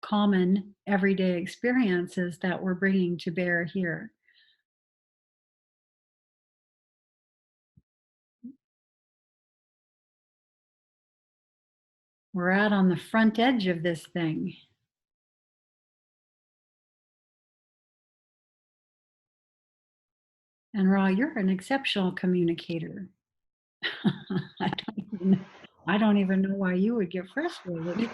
common everyday experiences that we're bringing to bear here. We're out on the front edge of this thing. And Ra, you're an exceptional communicator. I I don't even know why you would get frustrated.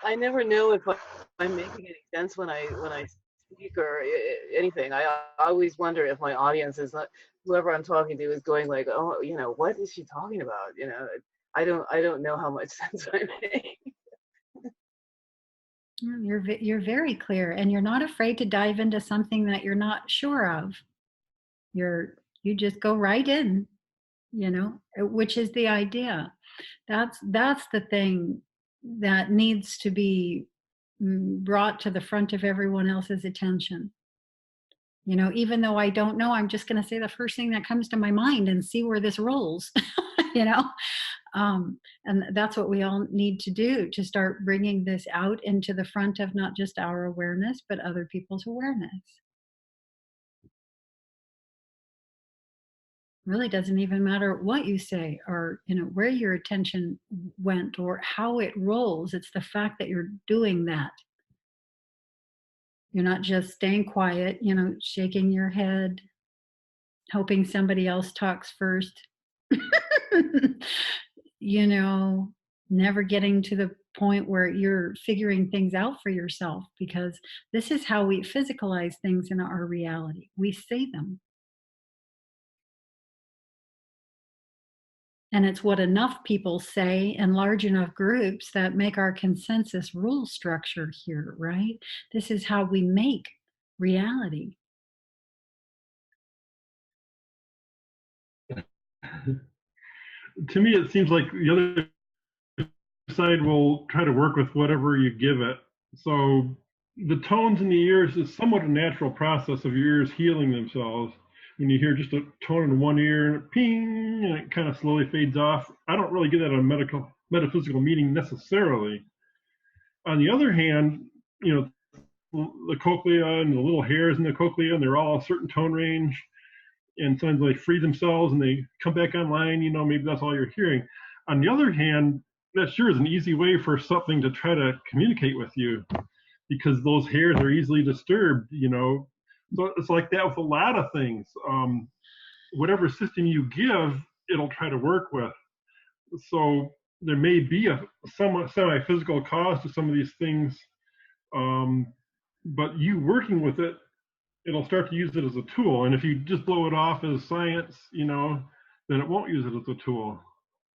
I never know if I'm making any sense when I speak or anything. I always wonder if my audience is not, whoever I'm talking to is going like, oh, what is she talking about? I don't know how much sense I make. You're very clear, and you're not afraid to dive into something that you're not sure of. You just go right in, which is the idea. That's the thing that needs to be brought to the front of everyone else's attention. Even though I don't know, I'm just going to say the first thing that comes to my mind and see where this rolls. you know and that's what we all need to do, to start bringing this out into the front of not just our awareness but other people's awareness. Really doesn't even matter what you say or where your attention went or how it rolls. It's the fact that you're doing that. You're not just staying quiet, shaking your head, hoping somebody else talks first. you know Never getting to the point where you're figuring things out for yourself, because this is how we physicalize things in our reality. We say them. And it's what enough people say in large enough groups that make our consensus rule structure here, right? This is how we make reality. To me, it seems like the other side will try to work with whatever you give it. So the tones in the ears is somewhat a natural process of your ears healing themselves. When you hear just a tone in one ear, ping, and it kind of slowly fades off. I don't really get that on a metaphysical meaning necessarily. On the other hand, you know, the cochlea and the little hairs in the cochlea, and they're all a certain tone range. And sometimes they freeze themselves and they come back online, maybe that's all you're hearing. On the other hand, that sure is an easy way for something to try to communicate with you, because those hairs are easily disturbed. So it's like that with a lot of things. Whatever system you give, it'll try to work with. So there may be a somewhat semi-physical cause to some of these things, but you working with it, it'll start to use it as a tool. And if you just blow it off as science, then it won't use it as a tool.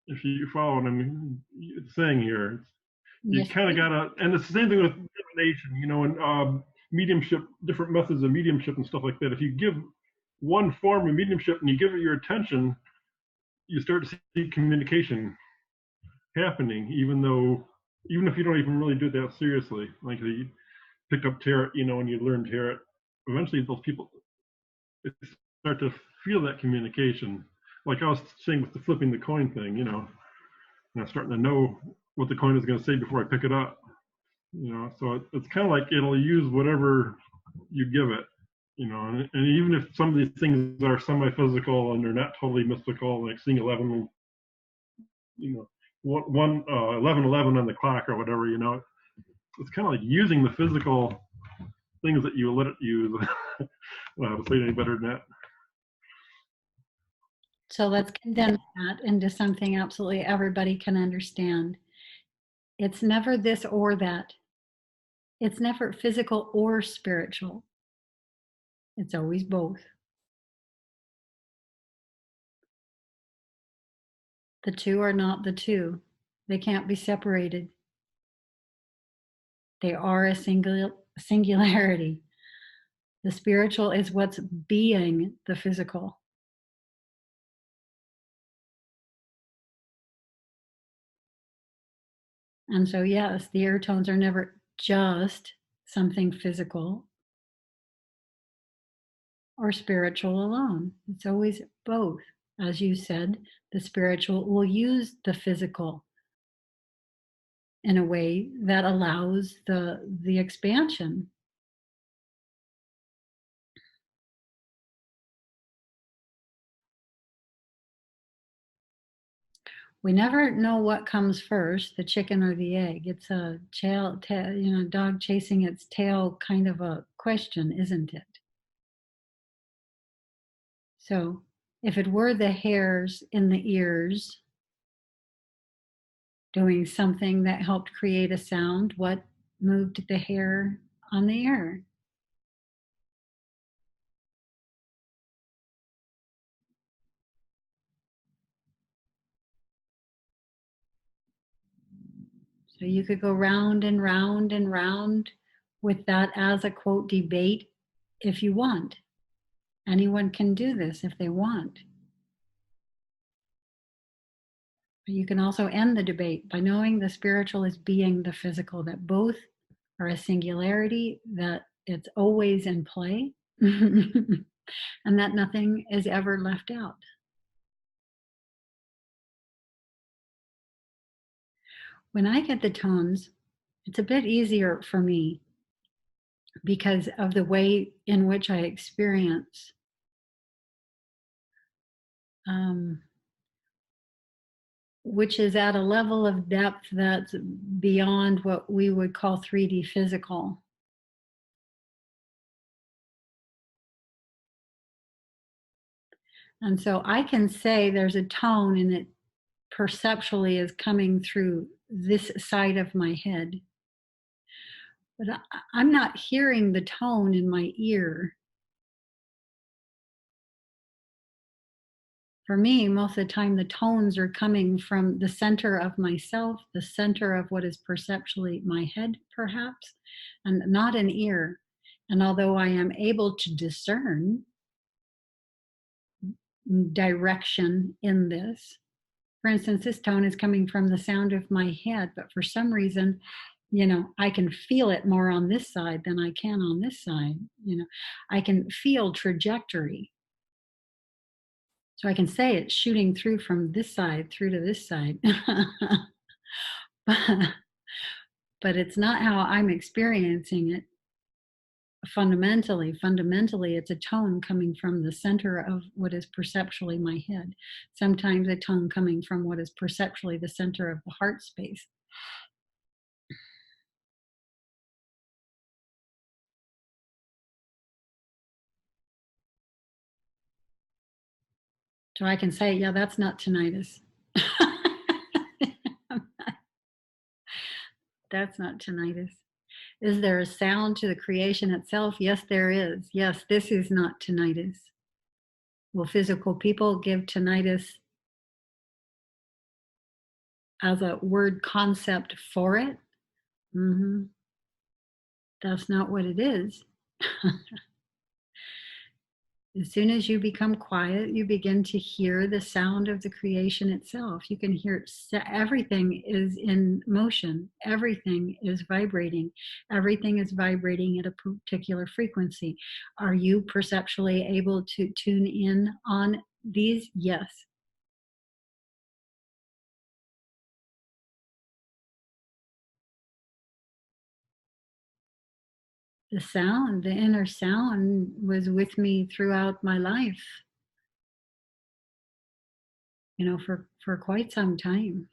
If you follow what I'm saying here, you Yes. kind of gotta, and it's the same thing with divination, and mediumship, different methods of mediumship and stuff like that. If you give one form of mediumship and you give it your attention, you start to see communication happening, even if you don't even really do that seriously. Like you pick up tarot, and you learn tarot, eventually those people start to feel that communication. Like I was saying with the flipping the coin thing, and I'm starting to know what the coin is going to say before I pick it up. So it's kind of like it'll use whatever you give it. And even if some of these things are semi-physical and they're not totally mystical, like seeing 11, 11 on the clock or whatever, it's kind of like using the physical things that you let it use. I don't know how to say it any better than that. So let's condense that into something absolutely everybody can understand. It's never this or that. It's never physical or spiritual. It's always both. The two are not the two. They can't be separated. They are a singularity. The spiritual is what's being the physical. And so, yes, the air tones are never just something physical or spiritual alone. It's always both. As you said, the spiritual will use the physical in a way that allows the expansion. We never know what comes first, the chicken or the egg. It's a dog chasing its tail kind of a question, isn't it? So if it were the hairs in the ears doing something that helped create a sound, what moved the hair on the ear? So you could go round and round and round with that as a quote debate if you want. Anyone can do this if they want. But you can also end the debate by knowing the spiritual is being the physical, that both are a singularity, that it's always in play, and that nothing is ever left out. When I get the tones, it's a bit easier for me because of the way in which I experience which is at a level of depth that's beyond what we would call 3D physical. And so I can say there's a tone and it perceptually is coming through this side of my head. But I'm not hearing the tone in my ear. For me, most of the time, the tones are coming from the center of myself, the center of what is perceptually my head, perhaps, and not an ear. And although I am able to discern direction in this, for instance, this tone is coming from the sound of my head, but for some reason, I can feel it more on this side than I can on this side. I can feel trajectory. So I can say it's shooting through from this side through to this side. but, but it's not how I'm experiencing it fundamentally. Fundamentally, it's a tone coming from the center of what is perceptually my head. Sometimes a tone coming from what is perceptually the center of the heart space. So I can say, yeah, that's not tinnitus. That's not tinnitus. Is there a sound to the creation itself? Yes, there is. Yes, this is not tinnitus. Will physical people give tinnitus as a word concept for it? Mm-hmm. That's not what it is. As soon as you become quiet, you begin to hear the sound of the creation itself. You can hear everything is in motion, everything is vibrating, everything is vibrating at a particular frequency. Are you perceptually able to tune in on these? Yes. The sound, the inner sound was with me throughout my life, for quite some time.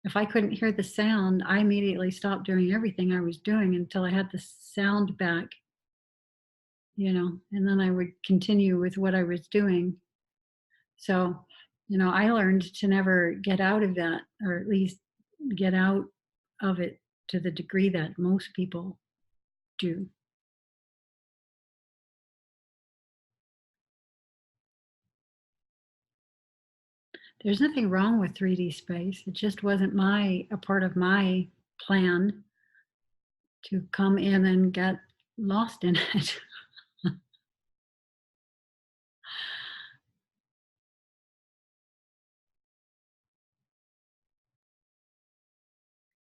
If I couldn't hear the sound, I immediately stopped doing everything I was doing until I had the sound back, and then I would continue with what I was doing. So, I learned to never get out of that, or at least get out of it to the degree that most people do. There's nothing wrong with 3D space. It just wasn't a part of my plan to come in and get lost in it.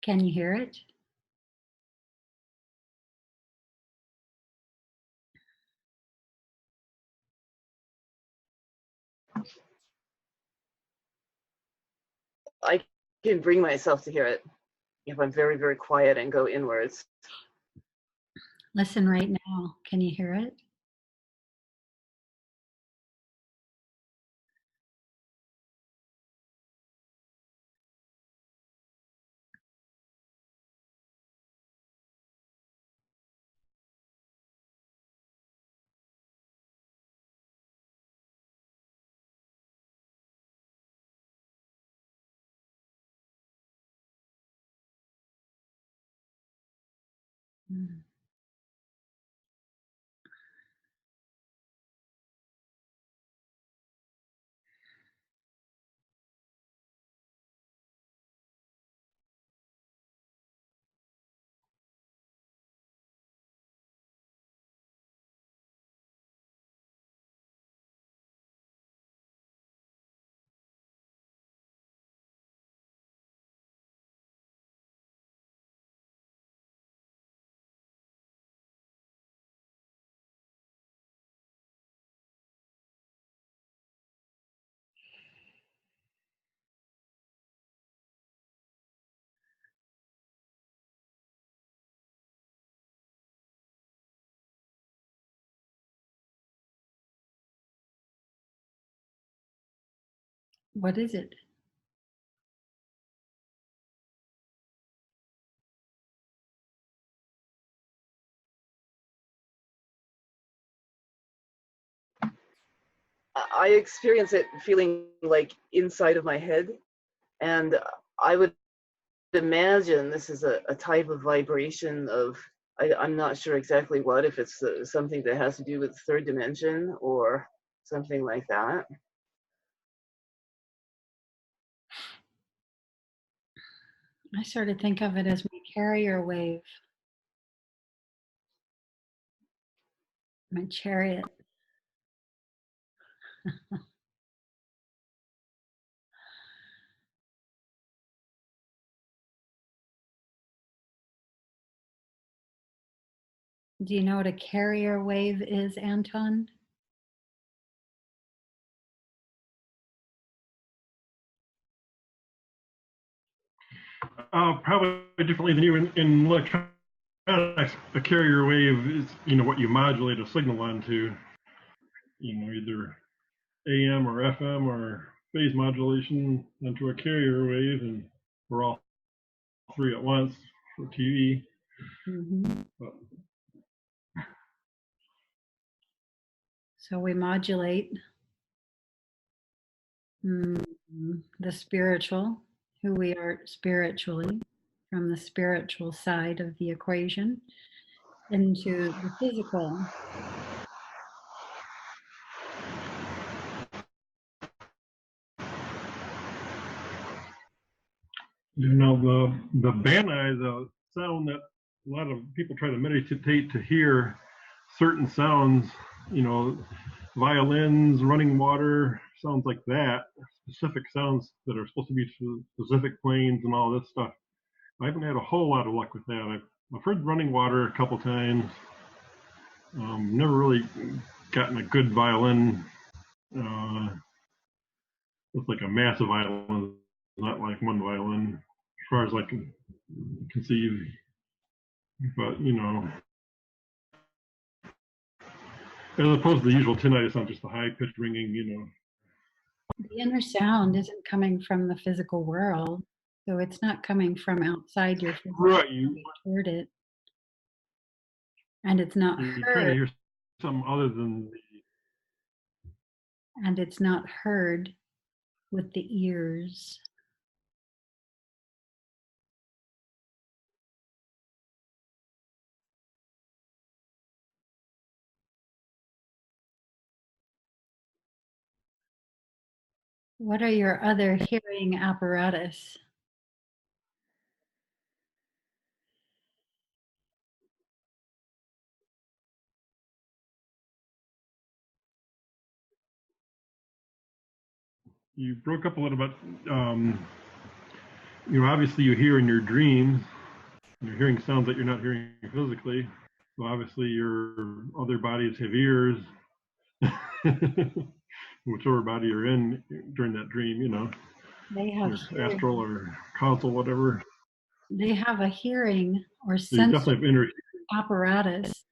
Can you hear it? I can bring myself to hear it if I'm very, very quiet and go inwards. Listen right now. Can you hear it? Mm. What is it? I experience it feeling like inside of my head, and I would imagine this is a type of vibration of, I'm not sure exactly what, if it's something that has to do with third dimension or something like that. I sort of think of it as my carrier wave, my chariot. Do you know what a carrier wave is, Anton? Probably differently than you in electronics. A carrier wave is, what you modulate a signal onto. Either AM or FM or phase modulation onto a carrier wave, and we're all three at once for TV. Mm-hmm. But So we modulate the spiritual, who we are spiritually, from the spiritual side of the equation into the physical. the bana is a sound that a lot of people try to meditate to hear certain sounds, violins, running water, sounds like that, specific sounds that are supposed to be specific planes and all this stuff. I haven't had a whole lot of luck with that. I've heard running water a couple times. Never really gotten a good violin with like a massive violin, not like one violin, as far as I can conceive. But as opposed to the usual tinnitus sound, just the high pitched ringing. The inner sound isn't coming from the physical world, so it's not coming from outside your physical Right, you heard it, and it's not you're trying to heard, hear something other than and it's not heard with the ears. What are your other hearing apparatus? you broke up a little bit. you know, obviously you hear in your dreams, you're hearing sounds that you're not hearing physically. So obviously your other bodies have ears, whichever body you're in during that dream, you know, They have your hearing. astral or causal, whatever. They have a hearing or So you definitely sensory have inner apparatus.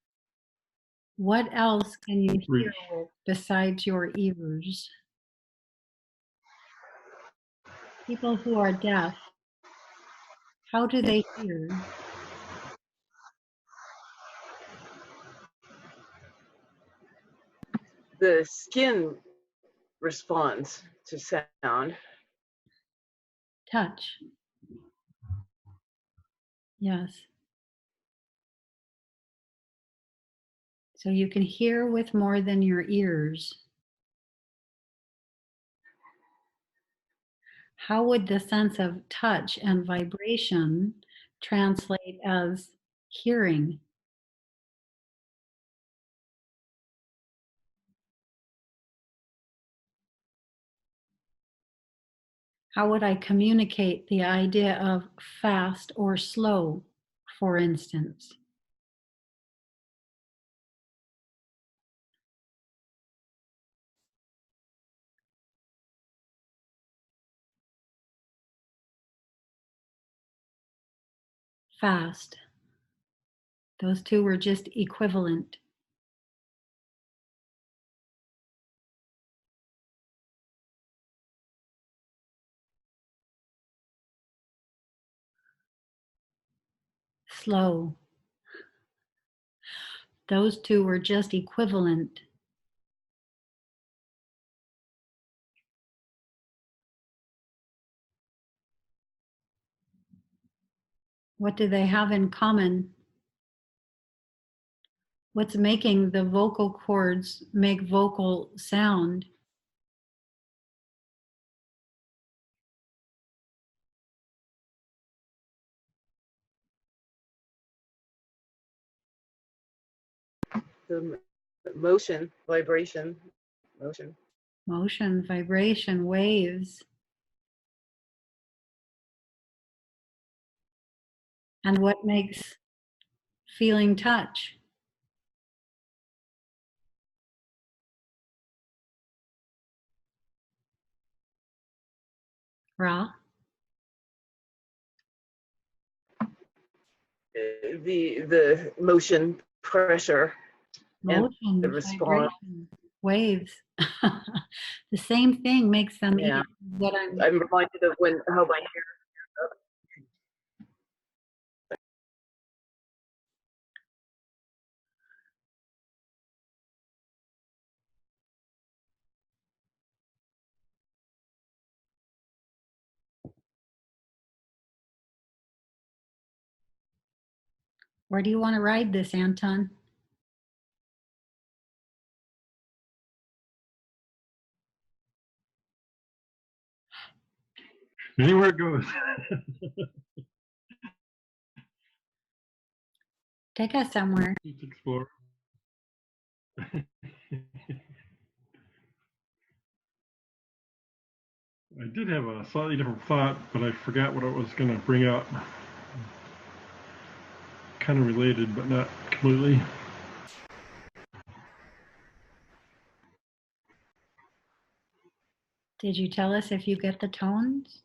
What else can you reach. hear with besides your ears? People who are deaf, how do they hear? The skin responds to sound. Touch. Yes. So you can hear with more than your ears. How would the sense of touch and vibration translate as hearing? How would I communicate the idea of fast or slow, for instance? Fast. Those two were just equivalent. Slow. Those two were just equivalent. What do they have in common? What's making the vocal cords make vocal sound? The motion, vibration, motion. Motion, vibration, waves. And what makes feeling touch? Ra? The motion, pressure, and the Motion, response. vibration, waves. The same thing makes them Yeah. eat what I'm. I'm reminded of how my hair. Where do you want to ride this, Anton? Anywhere it goes. Take us somewhere. Let's explore. I did have a slightly different thought, but I forgot what I was going to bring up. Kind of related, but not completely. Did you tell us if you get the tones?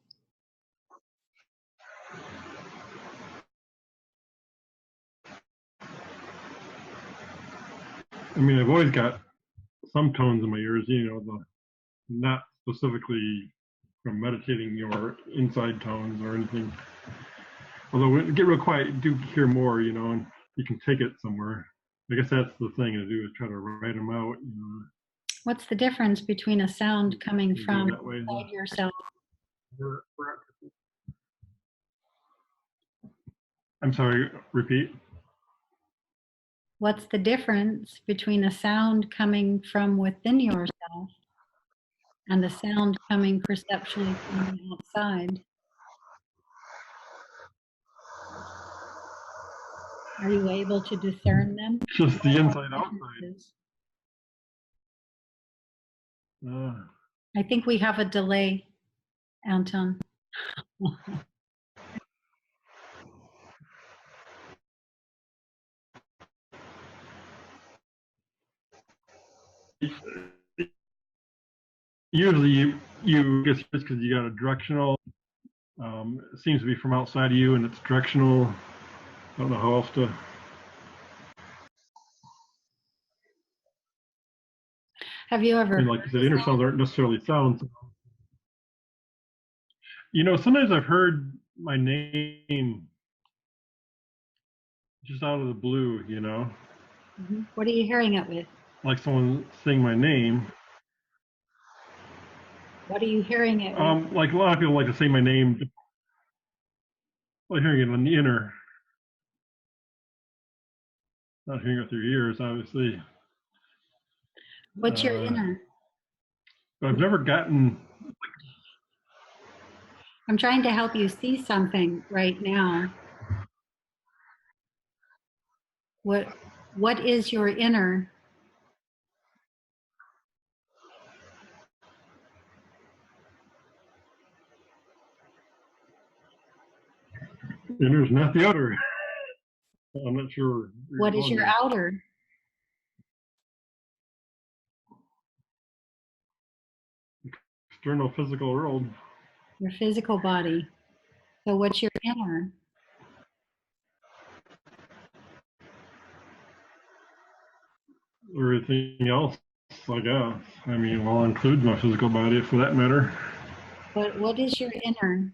I mean, I've always got some tones in my ears, you know, the not specifically from meditating or inside tones or anything. Although when you get real quiet, you do hear more, you know, and you can take it somewhere. I guess that's the thing to do, is try to write them out. You know, What's the difference between a sound coming you from do that way. inside yourself? I'm sorry, repeat. What's the difference between a sound coming from within yourself and a sound coming perceptually from the outside? Are you able to discern them? Just the inside outside. Differences? Uh, I think we have a delay, Anton. usually you guess it's because you got a directional. It seems to be from outside of you, and it's directional. I don't know how else to. Have you ever? And like you said, inner sounds aren't necessarily sounds. You know, sometimes I've heard my name just out of the blue. You know, What are you hearing it with? like someone saying my name. What are you hearing it with? Like a lot of people like to say my name. Like hearing it on the inner, not hearing it with your ears, obviously. What's your inner? But I've never gotten. I'm trying to help you see something right now. What is your inner? Inner's not the outer. I'm not sure. What is your outer? External physical world. Your physical body. So what's your inner? Everything else, I guess. I mean, well, includes my physical body for that matter. What is your inner?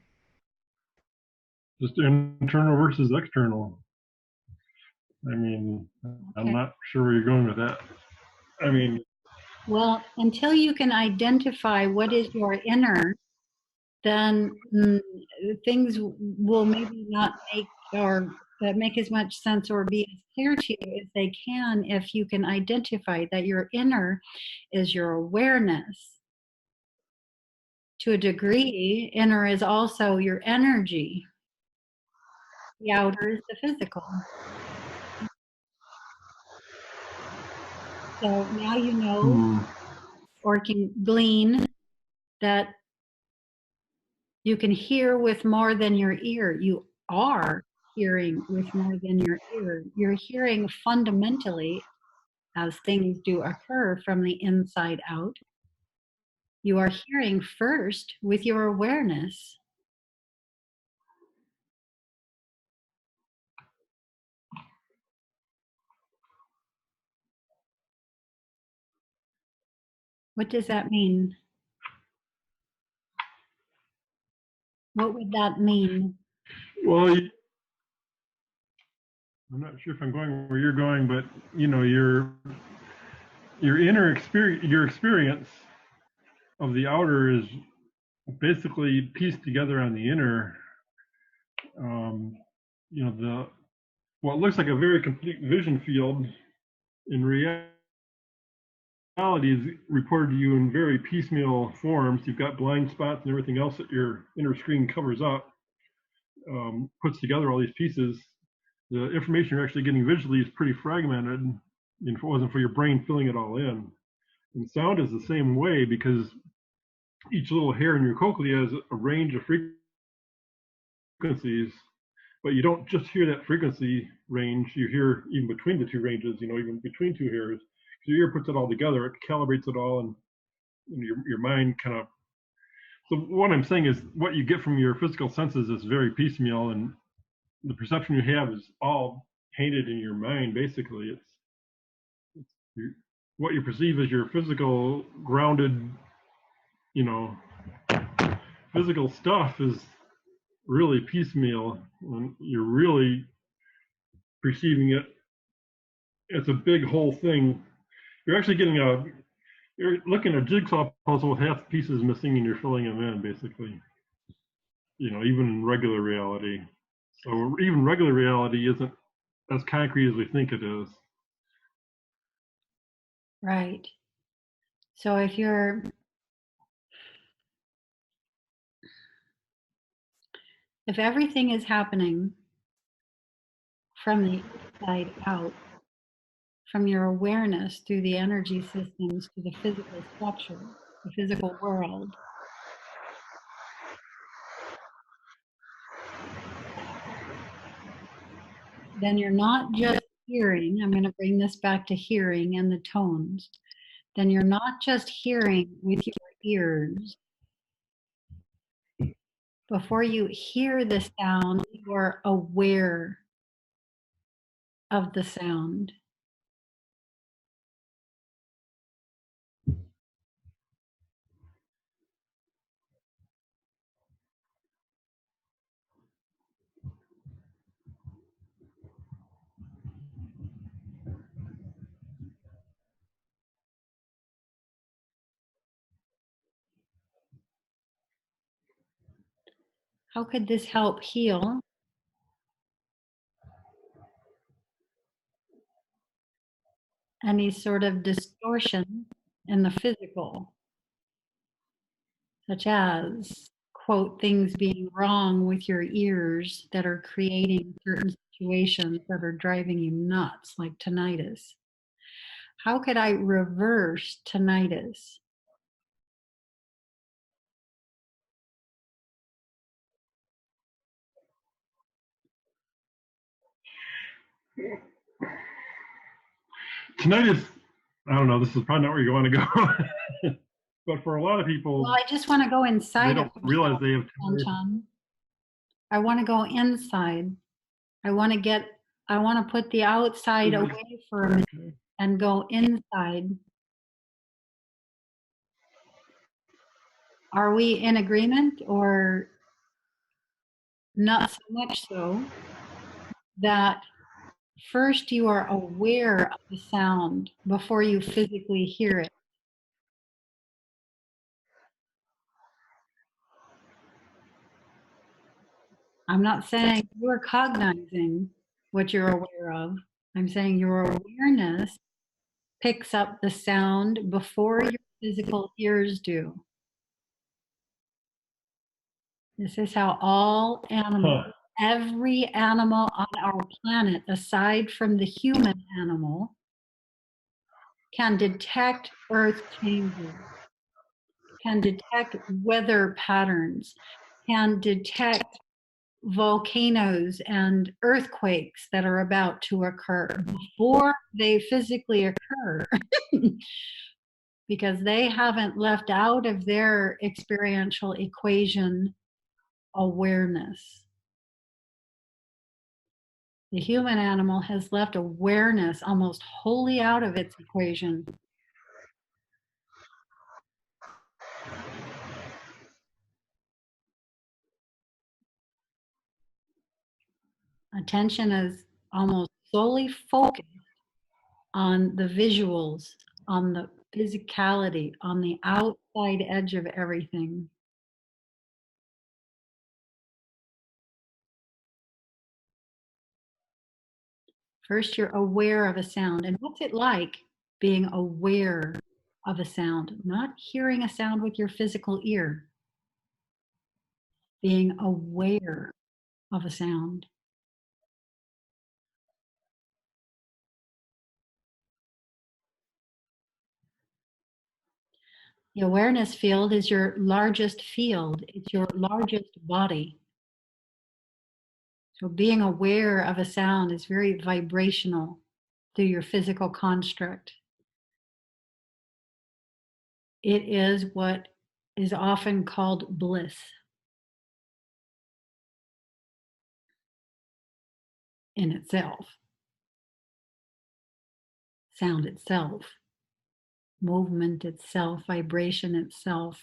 Just internal versus external. I mean, okay. I'm not sure where you're going with that. I mean, well, until you can identify what is your inner, then things will maybe not make as much sense or be as clear to you as they can if you can identify that your inner is your awareness. To a degree, inner is also your energy. The outer is the physical. So now you know or can glean that you can hear with more than your ear. You are hearing with more than your ear. You're hearing fundamentally, as things do occur from the inside out. You are hearing first with your awareness. What does that mean? What would that mean? Well, I'm not sure if I'm going where you're going, but you know, your inner experience, your experience of the outer is basically pieced together on the inner. You know, what looks like a very complete vision field in reality is reported to you in very piecemeal forms. You've got blind spots and everything else that your inner screen covers up, puts together all these pieces. The information you're actually getting visually is pretty fragmented, and if it wasn't for your brain filling it all in. And sound is the same way, because each little hair in your cochlea has a range of frequencies, but you don't just hear that frequency range, you hear even between the two ranges, you know, even between two hairs. So your ear puts it all together, it calibrates it all, and your mind kind of. So what I'm saying is, what you get from your physical senses is very piecemeal, and the perception you have is all painted in your mind. Basically, what you perceive as your physical, grounded, you know, physical stuff is really piecemeal, and you're really perceiving it. It's a big whole thing. You're actually you're looking at a jigsaw puzzle with half the pieces missing, and you're filling them in, basically. You know, even in regular reality. So even regular reality isn't as concrete as we think it is. Right. So if everything is happening from the inside out, from your awareness through the energy systems to the physical structure, the physical world, then you're not just hearing. I'm going to bring this back to hearing and the tones. then you're not just hearing with your ears. Before you hear the sound, you are aware of the sound. How could this help heal any sort of distortion in the physical, such as, quote, things being wrong with your ears that are creating certain situations that are driving you nuts, like tinnitus? How could I reverse tinnitus? Tinnitus, I don't know, this is probably not where you want to go. But for a lot of people, Well, I just want to go inside. they don't realize they have tinnitus. Chan. I want to go inside. I want to put the outside away for a minute and go inside. Are we in agreement, or not so much so that first you are aware of the sound before you physically hear it? I'm not saying you're cognizing what you're aware of. I'm saying your awareness picks up the sound before your physical ears do. This is how all animals, every animal on our planet, aside from the human animal, can detect earth changes, can detect weather patterns, can detect volcanoes and earthquakes that are about to occur before they physically occur. Because they haven't left out of their experiential equation awareness. The human animal has left awareness almost wholly out of its equation. Attention is almost solely focused on the visuals, on the physicality, on the outside edge of everything. First, you're aware of a sound. And what's it like being aware of a sound? Not hearing a sound with your physical ear, being aware of a sound. The awareness field is your largest field. It's your largest body. So being aware of a sound is very vibrational through your physical construct. It is what is often called bliss in itself. Sound itself, movement itself, vibration itself.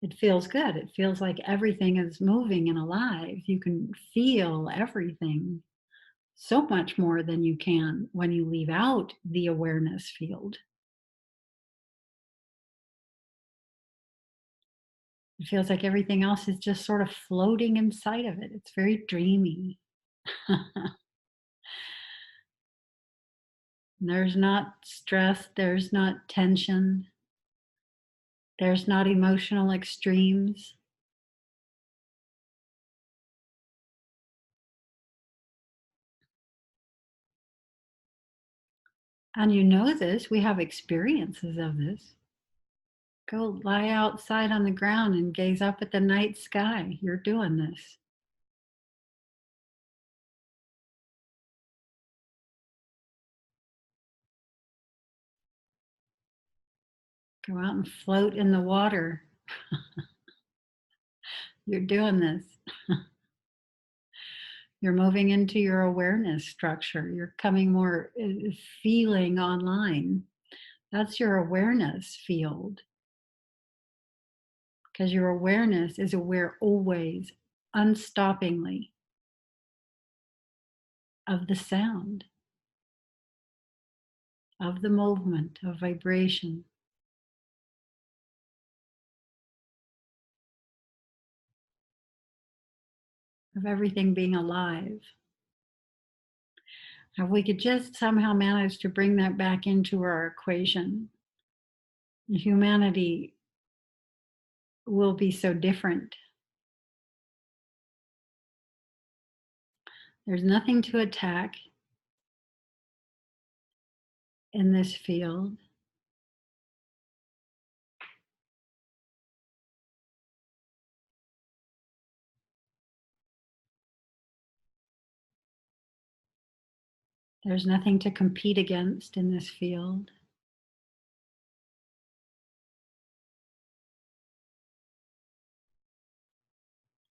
It feels good. It feels like everything is moving and alive. You can feel everything so much more than you can when you leave out the awareness field. It feels like everything else is just sort of floating inside of it. It's very dreamy. There's not stress, there's not tension, there's not emotional extremes. And you know this, we have experiences of this. Go lie outside on the ground and gaze up at the night sky. You're doing this. Go out and float in the water. You're doing this. You're moving into your awareness structure. You're coming more feeling online. That's your awareness field. Because your awareness is aware always, unstoppingly, of the sound, of the movement, of vibration. Of everything being alive. If we could just somehow manage to bring that back into our equation, humanity will be so different. There's nothing to attack in this field. There's nothing to compete against in this field.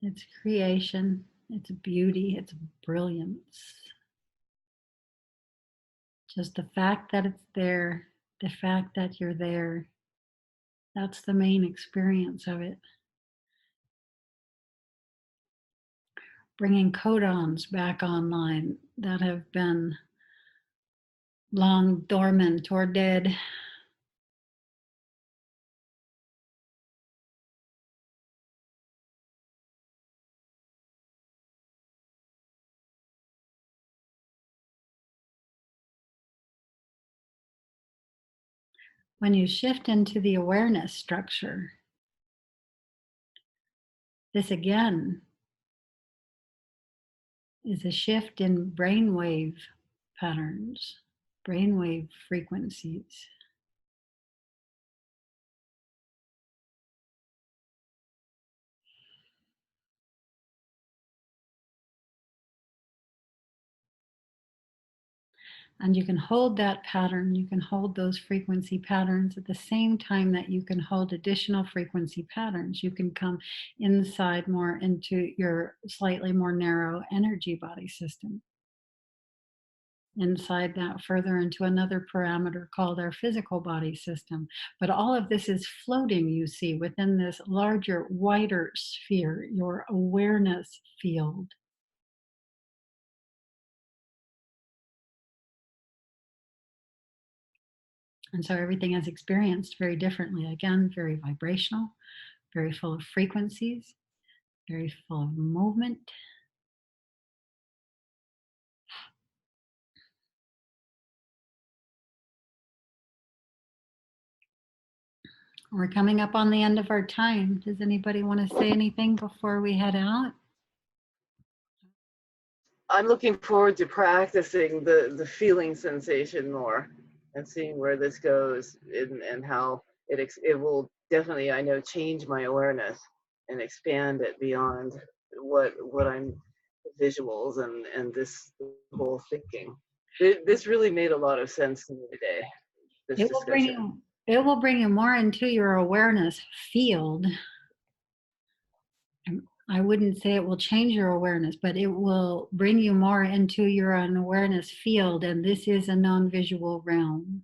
It's creation, it's beauty, it's brilliance. Just the fact that it's there, the fact that you're there, that's the main experience of it. Bringing codons back online that have been long dormant or dead. When you shift into the awareness structure, this again is a shift in brainwave patterns, brainwave frequencies. And you can hold that pattern, you can hold those frequency patterns at the same time that you can hold additional frequency patterns. You can come inside more into your slightly more narrow energy body system. Inside that further into another parameter called our physical body system. But all of this is floating, you see, within this larger, wider sphere, your awareness field. And so everything is experienced very differently. Again, very vibrational, very full of frequencies, very full of movement. We're coming up on the end of our time. Does anybody want to say anything before we head out? I'm looking forward to practicing the feeling sensation more and seeing where this goes and how it will definitely, I know, change my awareness and expand it beyond what I'm visuals and this whole thinking. This really made a lot of sense to me today, this discussion. It will bring you more into your awareness field. I wouldn't say it will change your awareness, but it will bring you more into your awareness field. And this is a non-visual realm.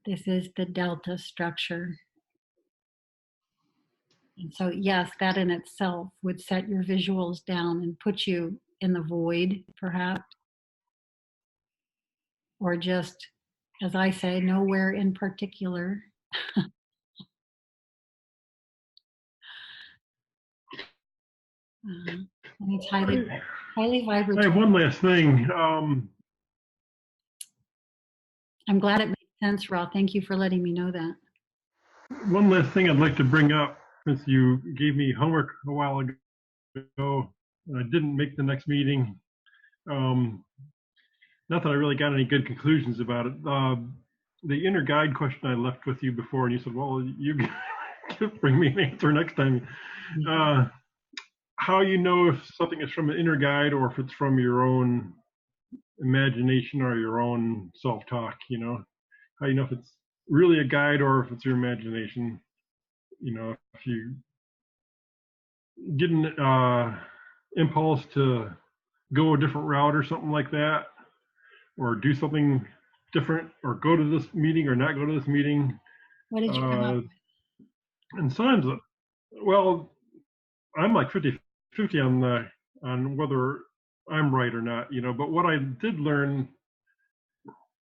This is the delta structure. And so, yes, that in itself would set your visuals down and put you in the void, perhaps. Or just, as I say, nowhere in particular. And it's highly vibratory. I have one last thing. I'm glad it made sense, Ra. Thank you for letting me know that. One last thing I'd like to bring up, since you gave me homework a while ago, and I didn't make the next meeting. Not that I really got any good conclusions about it. The inner guide question I left with you before, and you said, well, you bring me an answer next time. How you know if something is from an inner guide or if it's from your own imagination or your own self-talk, you know? How you know if it's really a guide or if it's your imagination. You know, if you get an impulse to go a different route or something like that, or do something different, or go to this meeting or not go to this meeting. What did you come up with? And sometimes, well, I'm like 50-50 on whether I'm right or not, you know. But what I did learn,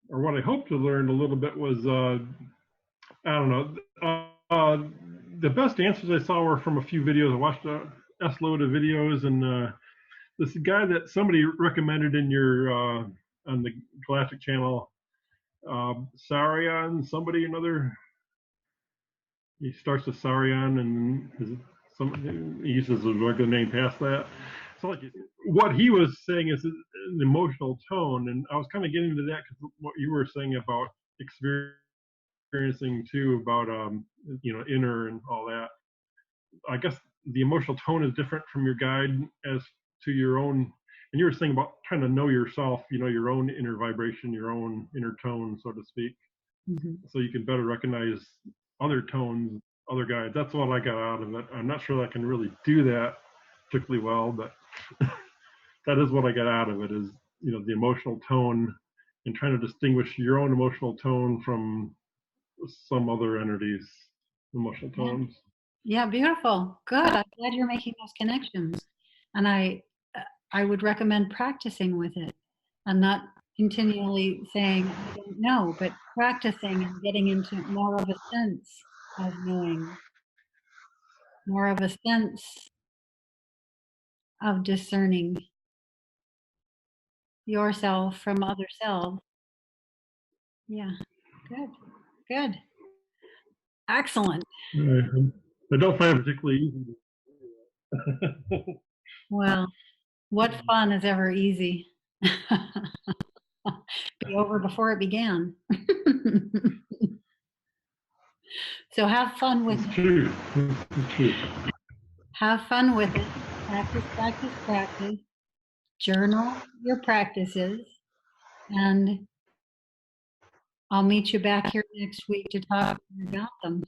or what I hope to learn a little bit, was I don't know. The best answers I saw were from a few videos. I watched a S-load of videos, and this guy that somebody recommended in your on the Galactic channel, Sarion, somebody, another. He starts with Sarion, and he uses his regular name past that. So like what he was saying is an emotional tone, and I was kind of getting into that because what you were saying about experiencing too, about you know, inner and all that. I guess the emotional tone is different from your guide as to your own. And you were saying about trying to know yourself, you know, your own inner vibration, your own inner tone, so to speak, so you can better recognize other tones, other guides. That's what I got out of it. I'm not sure that I can really do that particularly well, but that is what I got out of it, is, you know, the emotional tone and trying to distinguish your own emotional tone from some other entities' emotional tones. Yeah, beautiful. Good. I'm glad you're making those connections. And I would recommend practicing with it and not continually saying, I don't know, but practicing and getting into more of a sense of knowing, more of a sense of discerning yourself from other selves. Yeah, good, good. Excellent. I don't find it particularly easy. Well, what fun is ever easy? Be over before it began. So have fun with it. True. It's true. Have fun with it. Practice, practice, practice. Journal your practices. And I'll meet you back here next week to talk about them.